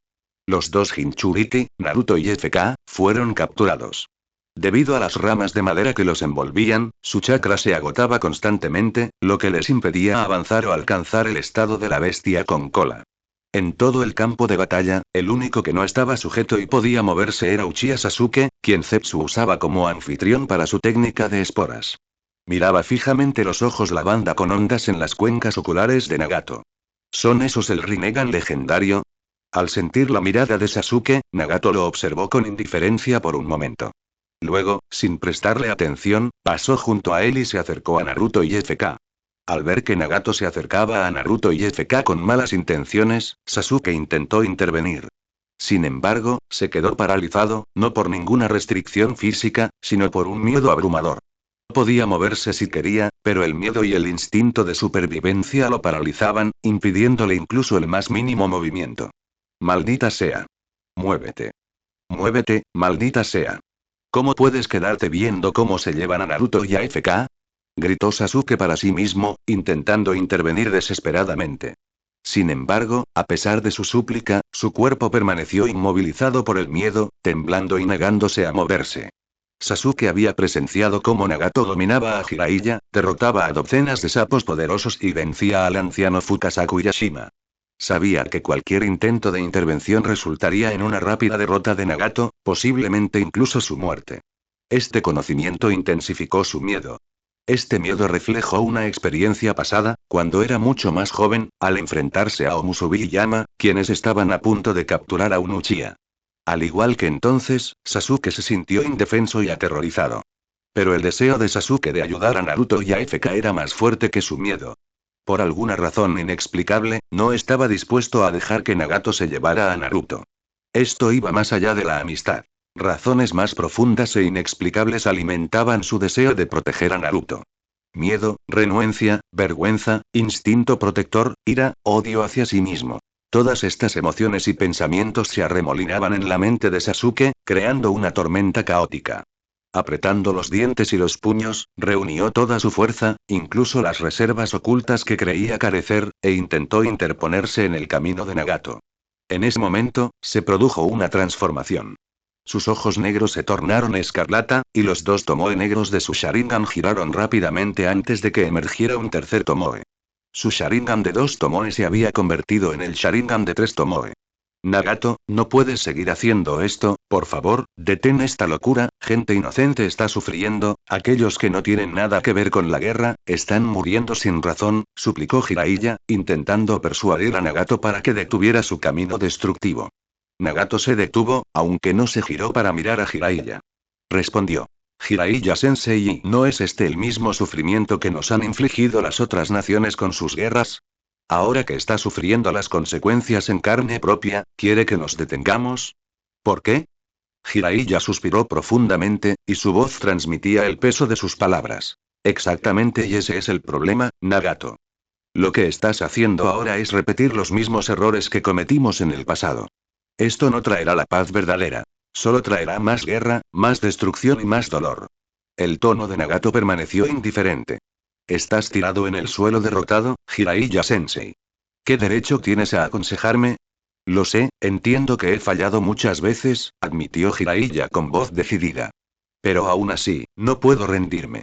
Los dos Jinchuriki, Naruto y FK, fueron capturados. Debido a las ramas de madera que los envolvían, su chakra se agotaba constantemente, lo que les impedía avanzar o alcanzar el estado de la bestia con cola. En todo el campo de batalla, el único que no estaba sujeto y podía moverse era Uchiha Sasuke, quien Zetsu usaba como anfitrión para su técnica de esporas. Miraba fijamente los ojos lavanda con ondas en las cuencas oculares de Nagato. ¿Son esos el Rinnegan legendario? Al sentir la mirada de Sasuke, Nagato lo observó con indiferencia por un momento. Luego, sin prestarle atención, pasó junto a él y se acercó a Naruto y FK. Al ver que Nagato se acercaba a Naruto y FK con malas intenciones, Sasuke intentó intervenir. Sin embargo, se quedó paralizado, no por ninguna restricción física, sino por un miedo abrumador. No podía moverse si quería, pero el miedo y el instinto de supervivencia lo paralizaban, impidiéndole incluso el más mínimo movimiento. Maldita sea. Muévete. Muévete, maldita sea. ¿Cómo puedes quedarte viendo cómo se llevan a Naruto y a FK? Gritó Sasuke para sí mismo, intentando intervenir desesperadamente. Sin embargo, a pesar de su súplica, su cuerpo permaneció inmovilizado por el miedo, temblando y negándose a moverse. Sasuke había presenciado cómo Nagato dominaba a Jiraiya, derrotaba a docenas de sapos poderosos y vencía al anciano Fukasaku Yashima. Sabía que cualquier intento de intervención resultaría en una rápida derrota de Nagato, posiblemente incluso su muerte. Este conocimiento intensificó su miedo. Este miedo reflejó una experiencia pasada, cuando era mucho más joven, al enfrentarse a Omusubi y Yama, quienes estaban a punto de capturar a un Uchiha. Al igual que entonces, Sasuke se sintió indefenso y aterrorizado. Pero el deseo de Sasuke de ayudar a Naruto y a FK era más fuerte que su miedo. Por alguna razón inexplicable, no estaba dispuesto a dejar que Nagato se llevara a Naruto. Esto iba más allá de la amistad. Razones más profundas e inexplicables alimentaban su deseo de proteger a Naruto. Miedo, renuencia, vergüenza, instinto protector, ira, odio hacia sí mismo. Todas estas emociones y pensamientos se arremolinaban en la mente de Sasuke, creando una tormenta caótica. Apretando los dientes y los puños, reunió toda su fuerza, incluso las reservas ocultas que creía carecer, e intentó interponerse en el camino de Nagato. En ese momento, se produjo una transformación. Sus ojos negros se tornaron escarlata, y los dos tomoe negros de su Sharingan giraron rápidamente antes de que emergiera un tercer tomoe. Su Sharingan de 2 tomoe se había convertido en el Sharingan de 3 tomoe. Nagato, no puedes seguir haciendo esto, por favor, detén esta locura, gente inocente está sufriendo, aquellos que no tienen nada que ver con la guerra, están muriendo sin razón, suplicó Jiraiya, intentando persuadir a Nagato para que detuviera su camino destructivo. Nagato se detuvo, aunque no se giró para mirar a Jiraiya. Respondió. Jiraiya-sensei, ¿no es este el mismo sufrimiento que nos han infligido las otras naciones con sus guerras? Ahora que está sufriendo las consecuencias en carne propia, ¿quiere que nos detengamos? ¿Por qué? Jiraiya suspiró profundamente, y su voz transmitía el peso de sus palabras. Exactamente, y ese es el problema, Nagato. Lo que estás haciendo ahora es repetir los mismos errores que cometimos en el pasado. Esto no traerá la paz verdadera. Solo traerá más guerra, más destrucción y más dolor. El tono de Nagato permaneció indiferente. Estás tirado en el suelo derrotado, Jiraiya-sensei. ¿Qué derecho tienes a aconsejarme? Lo sé, entiendo que he fallado muchas veces, admitió Jiraiya con voz decidida. Pero aún así, no puedo rendirme.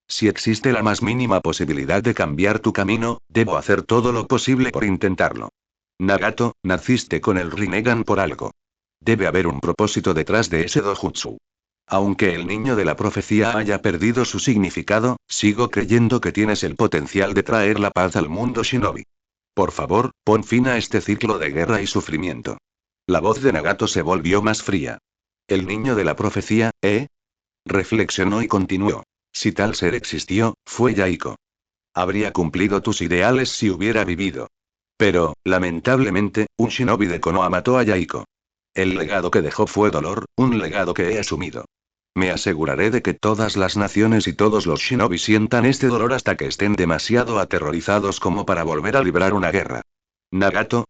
Si existe la más mínima posibilidad de cambiar tu camino, debo hacer todo lo posible por intentarlo. Nagato, naciste con el Rinnegan por algo. Debe haber un propósito detrás de ese dojutsu. Aunque el niño de la profecía haya perdido su significado, sigo creyendo que tienes el potencial de traer la paz al mundo shinobi. Por favor, pon fin a este ciclo de guerra y sufrimiento. La voz de Nagato se volvió más fría. ¿El niño de la profecía, eh? Reflexionó y continuó. Si tal ser existió, fue Yaiko. Habría cumplido tus ideales si hubiera vivido. Pero, lamentablemente, un shinobi de Konoha mató a Yaiko. El legado que dejó fue dolor, un legado que he asumido. Me aseguraré de que todas las naciones y todos los shinobi sientan este dolor hasta que estén demasiado aterrorizados como para volver a librar una guerra. Nagato,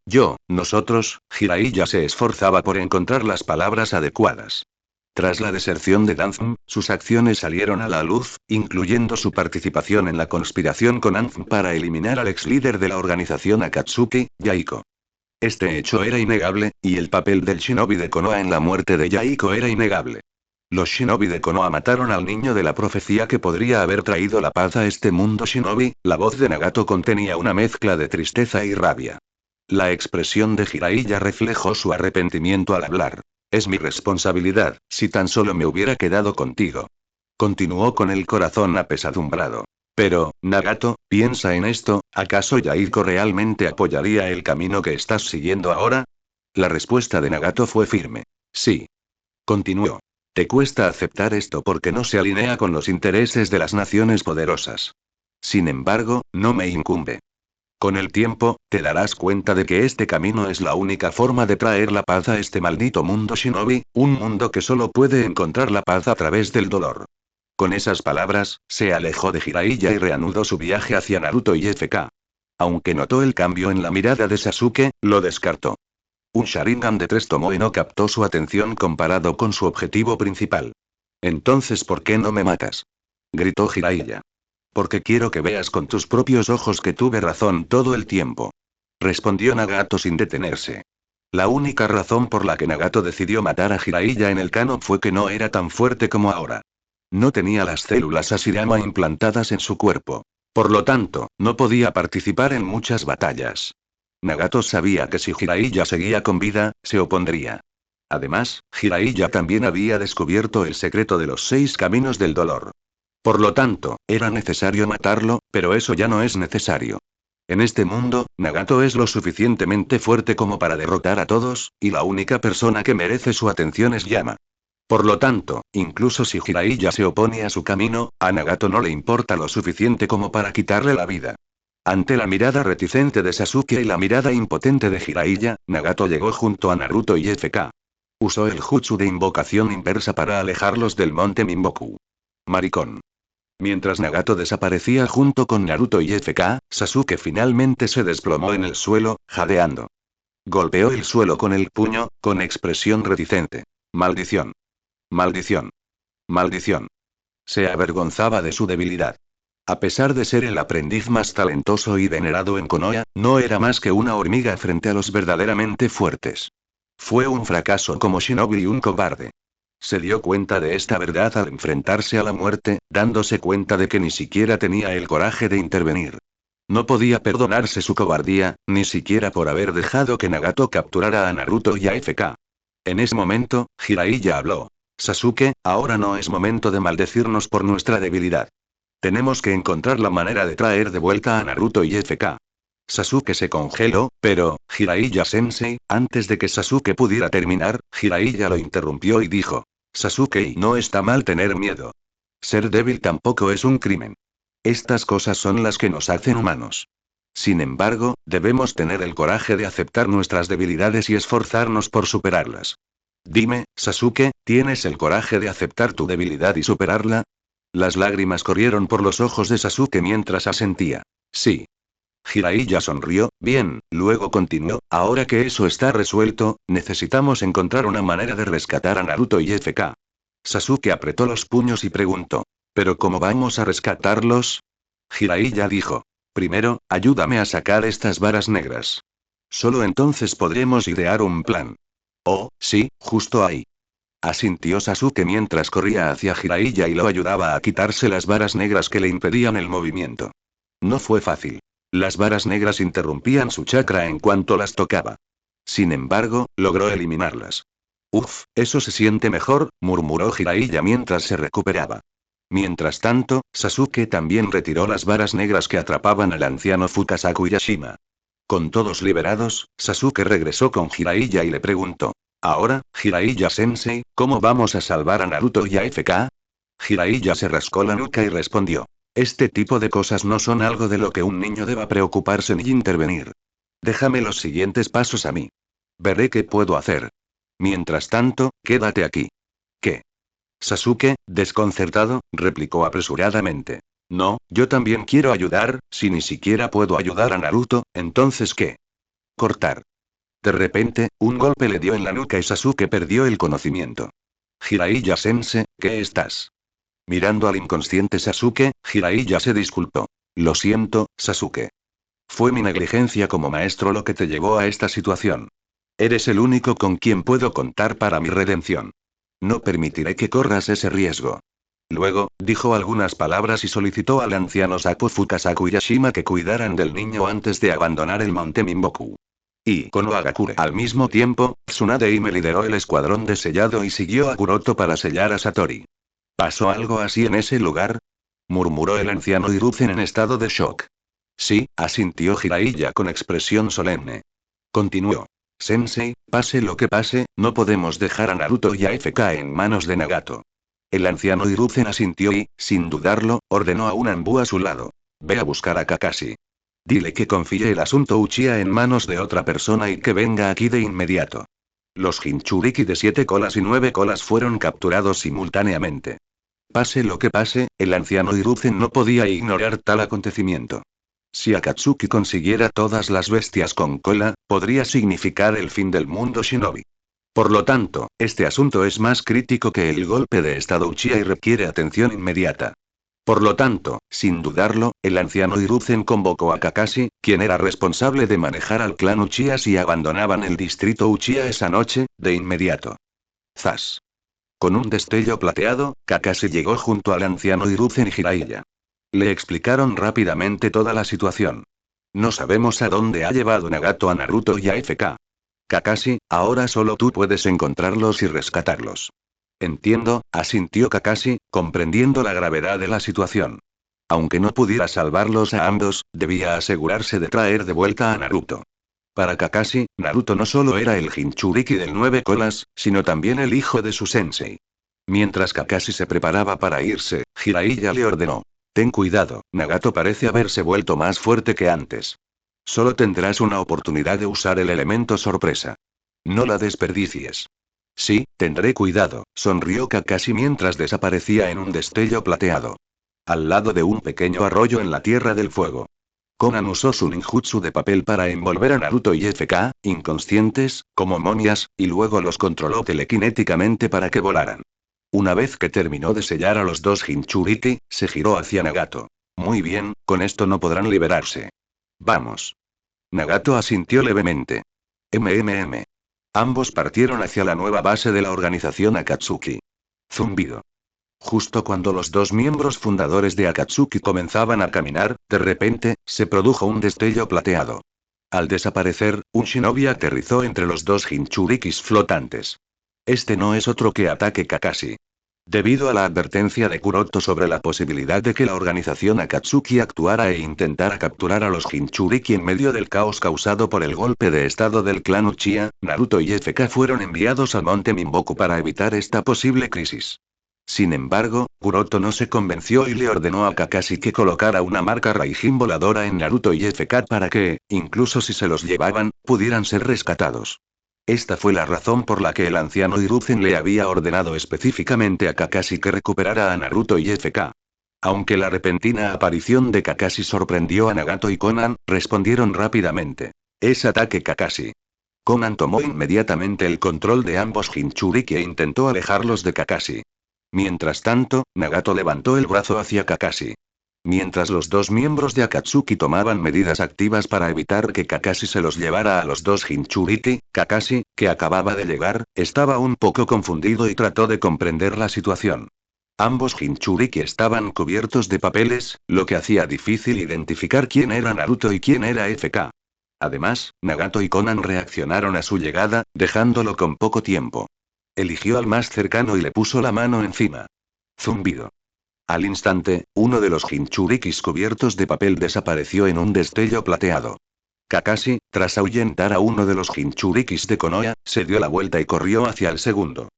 nosotros, Jiraiya se esforzaba por encontrar las palabras adecuadas. Tras la deserción de Danzm, sus acciones salieron a la luz, incluyendo su participación en la conspiración con Anzm para eliminar al ex líder de la organización Akatsuki, Yaiko. Este hecho era innegable, y el papel del shinobi de Konoha en la muerte de Yaiko era innegable. Los shinobi de Konoha mataron al niño de la profecía que podría haber traído la paz a este mundo shinobi. La voz de Nagato contenía una mezcla de tristeza y rabia. La expresión de Jiraiya reflejó su arrepentimiento al hablar. Es mi responsabilidad, si tan solo me hubiera quedado contigo. Continuó con el corazón apesadumbrado. Pero, Nagato, piensa en esto, ¿acaso Yaiko realmente apoyaría el camino que estás siguiendo ahora? La respuesta de Nagato fue firme. Sí. Continuó. Te cuesta aceptar esto porque no se alinea con los intereses de las naciones poderosas. Sin embargo, no me incumbe. Con el tiempo, te darás cuenta de que este camino es la única forma de traer la paz a este maldito mundo shinobi, un mundo que solo puede encontrar la paz a través del dolor. Con esas palabras, se alejó de Jiraiya y reanudó su viaje hacia Naruto y FK. Aunque notó el cambio en la mirada de Sasuke, lo descartó. Un Sharingan de 3 Tomoe no captó su atención comparado con su objetivo principal. Entonces, ¿por qué no me matas? Gritó Jiraiya. Porque quiero que veas con tus propios ojos que tuve razón todo el tiempo. Respondió Nagato sin detenerse. La única razón por la que Nagato decidió matar a Jiraiya en el Kano fue que no era tan fuerte como ahora. No tenía las células Hashirama implantadas en su cuerpo. Por lo tanto, no podía participar en muchas batallas. Nagato sabía que si Jiraiya seguía con vida, se opondría. Además, Jiraiya también había descubierto el secreto de los 6 caminos del dolor. Por lo tanto, era necesario matarlo, pero eso ya no es necesario. En este mundo, Nagato es lo suficientemente fuerte como para derrotar a todos, y la única persona que merece su atención es Yama. Por lo tanto, incluso si Jiraiya se opone a su camino, a Nagato no le importa lo suficiente como para quitarle la vida. Ante la mirada reticente de Sasuke y la mirada impotente de Jiraiya, Nagato llegó junto a Naruto y FK. Usó el jutsu de invocación inversa para alejarlos del monte Minboku. Maricón. Mientras Nagato desaparecía junto con Naruto y FK, Sasuke finalmente se desplomó en el suelo, jadeando. Golpeó el suelo con el puño, con expresión reticente. Maldición. Maldición. Maldición. Se avergonzaba de su debilidad. A pesar de ser el aprendiz más talentoso y venerado en Konoha, no era más que una hormiga frente a los verdaderamente fuertes. Fue un fracaso como shinobi y un cobarde. Se dio cuenta de esta verdad al enfrentarse a la muerte, dándose cuenta de que ni siquiera tenía el coraje de intervenir. No podía perdonarse su cobardía, ni siquiera por haber dejado que Nagato capturara a Naruto y a FK. En ese momento, Jiraiya habló. Sasuke, ahora no es momento de maldecirnos por nuestra debilidad. Tenemos que encontrar la manera de traer de vuelta a Naruto y FK. Sasuke se congeló, pero, Jiraiya-sensei, antes de que Sasuke pudiera terminar, Jiraiya lo interrumpió y dijo. Sasuke, no está mal tener miedo. Ser débil tampoco es un crimen. Estas cosas son las que nos hacen humanos. Sin embargo, debemos tener el coraje de aceptar nuestras debilidades y esforzarnos por superarlas. Dime, Sasuke, ¿tienes el coraje de aceptar tu debilidad y superarla? Las lágrimas corrieron por los ojos de Sasuke mientras asentía. Sí. Jiraiya sonrió. Bien, luego continuó, ahora que eso está resuelto, necesitamos encontrar una manera de rescatar a Naruto y FK. Sasuke apretó los puños y preguntó. ¿Pero cómo vamos a rescatarlos? Jiraiya dijo. Primero, ayúdame a sacar estas varas negras. Solo entonces podremos idear un plan. Oh, sí, justo ahí. Asintió Sasuke mientras corría hacia Jiraiya y lo ayudaba a quitarse las varas negras que le impedían el movimiento. No fue fácil. Las varas negras interrumpían su chakra en cuanto las tocaba. Sin embargo, logró eliminarlas. Uf, eso se siente mejor, murmuró Jiraiya mientras se recuperaba. Mientras tanto, Sasuke también retiró las varas negras que atrapaban al anciano Fukasaku Yashima. Con todos liberados, Sasuke regresó con Jiraiya y le preguntó. Ahora, Jiraiya-sensei, ¿cómo vamos a salvar a Naruto y a FK? Jiraiya se rascó la nuca y respondió. Este tipo de cosas no son algo de lo que un niño deba preocuparse ni intervenir. Déjame los siguientes pasos a mí. Veré qué puedo hacer. Mientras tanto, quédate aquí. ¿Qué? Sasuke, desconcertado, replicó apresuradamente. No, yo también quiero ayudar, si ni siquiera puedo ayudar a Naruto, entonces ¿qué? Cortar. De repente, un golpe le dio en la nuca y Sasuke perdió el conocimiento. Jiraiya Sensei, ¿qué estás? Mirando al inconsciente Sasuke, Jiraiya se disculpó. Lo siento, Sasuke. Fue mi negligencia como maestro lo que te llevó a esta situación. Eres el único con quien puedo contar para mi redención. No permitiré que corras ese riesgo. Luego, dijo algunas palabras y solicitó al anciano Sapo Fukasaku y Yashima que cuidaran del niño antes de abandonar el monte Minboku. Y Kono Hagakure. Al mismo tiempo, Tsunade Ime lideró el escuadrón de sellado y siguió a Kuroto para sellar a Satori. ¿Pasó algo así en ese lugar? Murmuró el anciano Hiruzen en estado de shock. Sí, asintió Jiraiya con expresión solemne. Continuó. Sensei, pase lo que pase, no podemos dejar a Naruto y a FK en manos de Nagato. El anciano Hiruzen asintió y, sin dudarlo, ordenó a un Anbu a su lado. Ve a buscar a Kakashi. Dile que confíe el asunto Uchiha en manos de otra persona y que venga aquí de inmediato. Los Jinchuriki de 7 colas y 9 colas fueron capturados simultáneamente. Pase lo que pase, el anciano Hiruzen no podía ignorar tal acontecimiento. Si Akatsuki consiguiera todas las bestias con cola, podría significar el fin del mundo shinobi. Por lo tanto, este asunto es más crítico que el golpe de estado Uchiha y requiere atención inmediata. Por lo tanto, sin dudarlo, el anciano Hiruzen convocó a Kakashi, quien era responsable de manejar al clan Uchiha si abandonaban el distrito Uchiha esa noche, de inmediato. Zas. Con un destello plateado, Kakashi llegó junto al anciano Hiruzen y Jiraiya. Le explicaron rápidamente toda la situación. No sabemos a dónde ha llevado Nagato a Naruto y a FK. Kakashi, ahora solo tú puedes encontrarlos y rescatarlos. Entiendo, asintió Kakashi, comprendiendo la gravedad de la situación. Aunque no pudiera salvarlos a ambos, debía asegurarse de traer de vuelta a Naruto. Para Kakashi, Naruto no solo era el Jinchuriki del 9 colas, sino también el hijo de su sensei. Mientras Kakashi se preparaba para irse, Jiraiya le ordenó. Ten cuidado, Nagato parece haberse vuelto más fuerte que antes. Solo tendrás una oportunidad de usar el elemento sorpresa. No la desperdicies. Sí, tendré cuidado, sonrió Kakashi mientras desaparecía en un destello plateado. Al lado de un pequeño arroyo en la Tierra del Fuego. Konan usó su ninjutsu de papel para envolver a Naruto y FK, inconscientes, como momias, y luego los controló telequinéticamente para que volaran. Una vez que terminó de sellar a los dos Jinchuriki, se giró hacia Nagato. Muy bien, con esto no podrán liberarse. Vamos. Nagato asintió levemente. MMM. Ambos partieron hacia la nueva base de la organización Akatsuki. Zumbido. Justo cuando los dos miembros fundadores de Akatsuki comenzaban a caminar, de repente, se produjo un destello plateado. Al desaparecer, un shinobi aterrizó entre los dos Jinchurikis flotantes. Este no es otro que Ataque Kakashi. Debido a la advertencia de Kuroto sobre la posibilidad de que la organización Akatsuki actuara e intentara capturar a los Jinchuriki en medio del caos causado por el golpe de estado del clan Uchiha, Naruto y FK fueron enviados al monte Minboku para evitar esta posible crisis. Sin embargo, Kuroto no se convenció y le ordenó a Kakashi que colocara una marca Raijin voladora en Naruto y FK para que, incluso si se los llevaban, pudieran ser rescatados. Esta fue la razón por la que el anciano Hiruzen le había ordenado específicamente a Kakashi que recuperara a Naruto y FK. Aunque la repentina aparición de Kakashi sorprendió a Nagato y Konan, respondieron rápidamente. Es Ataque Kakashi. Konan tomó inmediatamente el control de ambos Jinchuriki e intentó alejarlos de Kakashi. Mientras tanto, Nagato levantó el brazo hacia Kakashi. Mientras los dos miembros de Akatsuki tomaban medidas activas para evitar que Kakashi se los llevara a los dos Jinchuriki, Kakashi, que acababa de llegar, estaba un poco confundido y trató de comprender la situación. Ambos Jinchuriki estaban cubiertos de papeles, lo que hacía difícil identificar quién era Naruto y quién era FK. Además, Nagato y Konan reaccionaron a su llegada, dejándolo con poco tiempo. Eligió al más cercano y le puso la mano encima. Zumbido. Al instante, uno de los Jinchurikis cubiertos de papel desapareció en un destello plateado. Kakashi, tras ahuyentar a uno de los Jinchurikis de Konoha, se dio la vuelta y corrió hacia el segundo.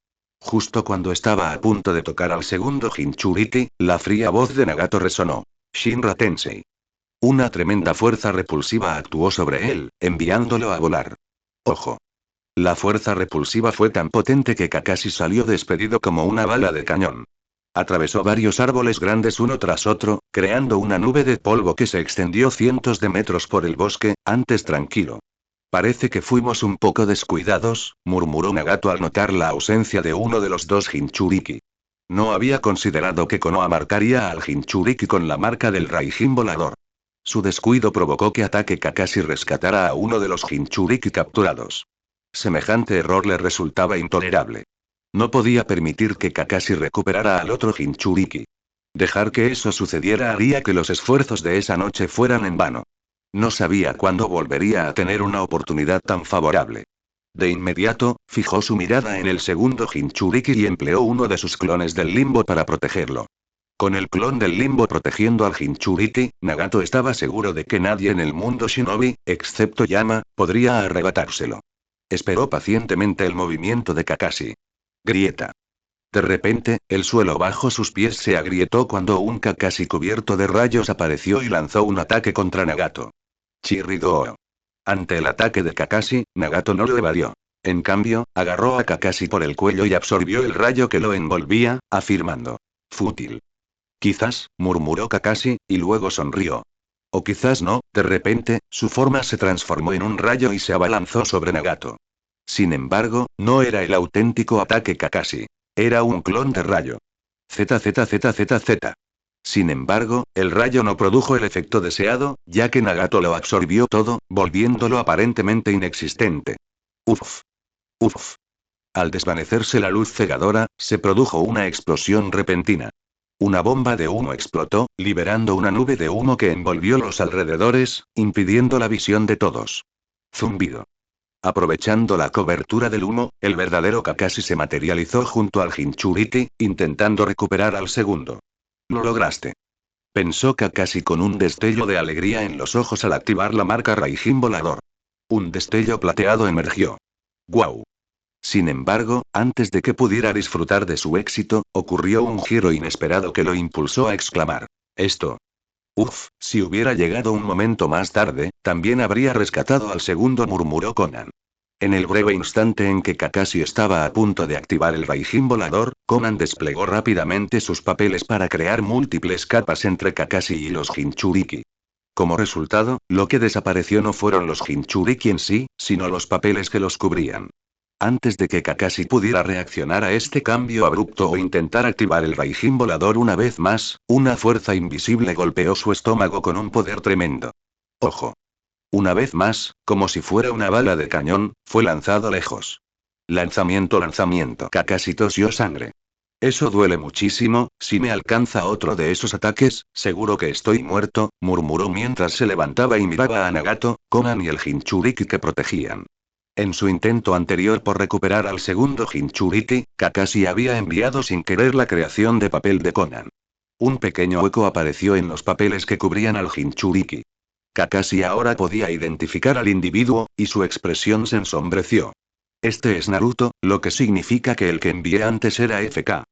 Justo cuando estaba a punto de tocar al segundo Jinchuriki, la fría voz de Nagato resonó. Shinra Tensei. Una tremenda fuerza repulsiva actuó sobre él, enviándolo a volar. Ojo. La fuerza repulsiva fue tan potente que Kakashi salió despedido como una bala de cañón. Atravesó varios árboles grandes uno tras otro, creando una nube de polvo que se extendió cientos de metros por el bosque, antes tranquilo. Parece que fuimos un poco descuidados, murmuró Nagato al notar la ausencia de uno de los dos Jinchuriki. No había considerado que Konoha marcaría al Jinchuriki con la marca del Raijin volador. Su descuido provocó que ataque Kakashi rescatara a uno de los Jinchuriki capturados. Semejante error le resultaba intolerable. No podía permitir que Kakashi recuperara al otro Jinchuriki. Dejar que eso sucediera haría que los esfuerzos de esa noche fueran en vano. No sabía cuándo volvería a tener una oportunidad tan favorable. De inmediato, fijó su mirada en el segundo Jinchuriki y empleó uno de sus clones del limbo para protegerlo. Con el clon del limbo protegiendo al Jinchuriki, Nagato estaba seguro de que nadie en el mundo shinobi, excepto Yama, podría arrebatárselo. Esperó pacientemente el movimiento de Kakashi. Grieta. De repente, el suelo bajo sus pies se agrietó cuando un Kakashi cubierto de rayos apareció y lanzó un ataque contra Nagato. Chirridó. Ante el ataque de Kakashi, Nagato no lo evadió. En cambio, agarró a Kakashi por el cuello y absorbió el rayo que lo envolvía, afirmando. Fútil. Quizás, murmuró Kakashi, y luego sonrió. O quizás no, de repente, su forma se transformó en un rayo y se abalanzó sobre Nagato. Sin embargo, no era el auténtico ataque Kakashi. Era un clon de rayo. ZZZZZ. Sin embargo, el rayo no produjo el efecto deseado, ya que Nagato lo absorbió todo, volviéndolo aparentemente inexistente. Uf. Uf. Al desvanecerse la luz cegadora, se produjo una explosión repentina. Una bomba de humo explotó, liberando una nube de humo que envolvió los alrededores, impidiendo la visión de todos. Zumbido. Aprovechando la cobertura del humo, el verdadero Kakashi se materializó junto al Jinchuriki, intentando recuperar al segundo. Lo lograste. Pensó Kakashi con un destello de alegría en los ojos al activar la marca Raijin volador. Un destello plateado emergió. ¡Guau! Sin embargo, antes de que pudiera disfrutar de su éxito, ocurrió un giro inesperado que lo impulsó a exclamar. Esto. Uf, si hubiera llegado un momento más tarde, también habría rescatado al segundo, murmuró Conan. En el breve instante en que Kakashi estaba a punto de activar el Raijin volador, Conan desplegó rápidamente sus papeles para crear múltiples capas entre Kakashi y los Jinchuriki. Como resultado, lo que desapareció no fueron los Jinchuriki en sí, sino los papeles que los cubrían. Antes de que Kakashi pudiera reaccionar a este cambio abrupto o intentar activar el Raijin volador una vez más, una fuerza invisible golpeó su estómago con un poder tremendo. Ojo. Una vez más, como si fuera una bala de cañón, fue lanzado lejos. Lanzamiento. Kakashi tosió sangre. Eso duele muchísimo, si me alcanza otro de esos ataques, seguro que estoy muerto, murmuró mientras se levantaba y miraba a Nagato, Conan y el Jinchuriki que protegían. En su intento anterior por recuperar al segundo Jinchuriki, Kakashi había enviado sin querer la creación de papel de Conan. Un pequeño hueco apareció en los papeles que cubrían al Jinchuriki. Kakashi ahora podía identificar al individuo, y su expresión se ensombreció. Este es Naruto, lo que significa que el que envié antes era FK.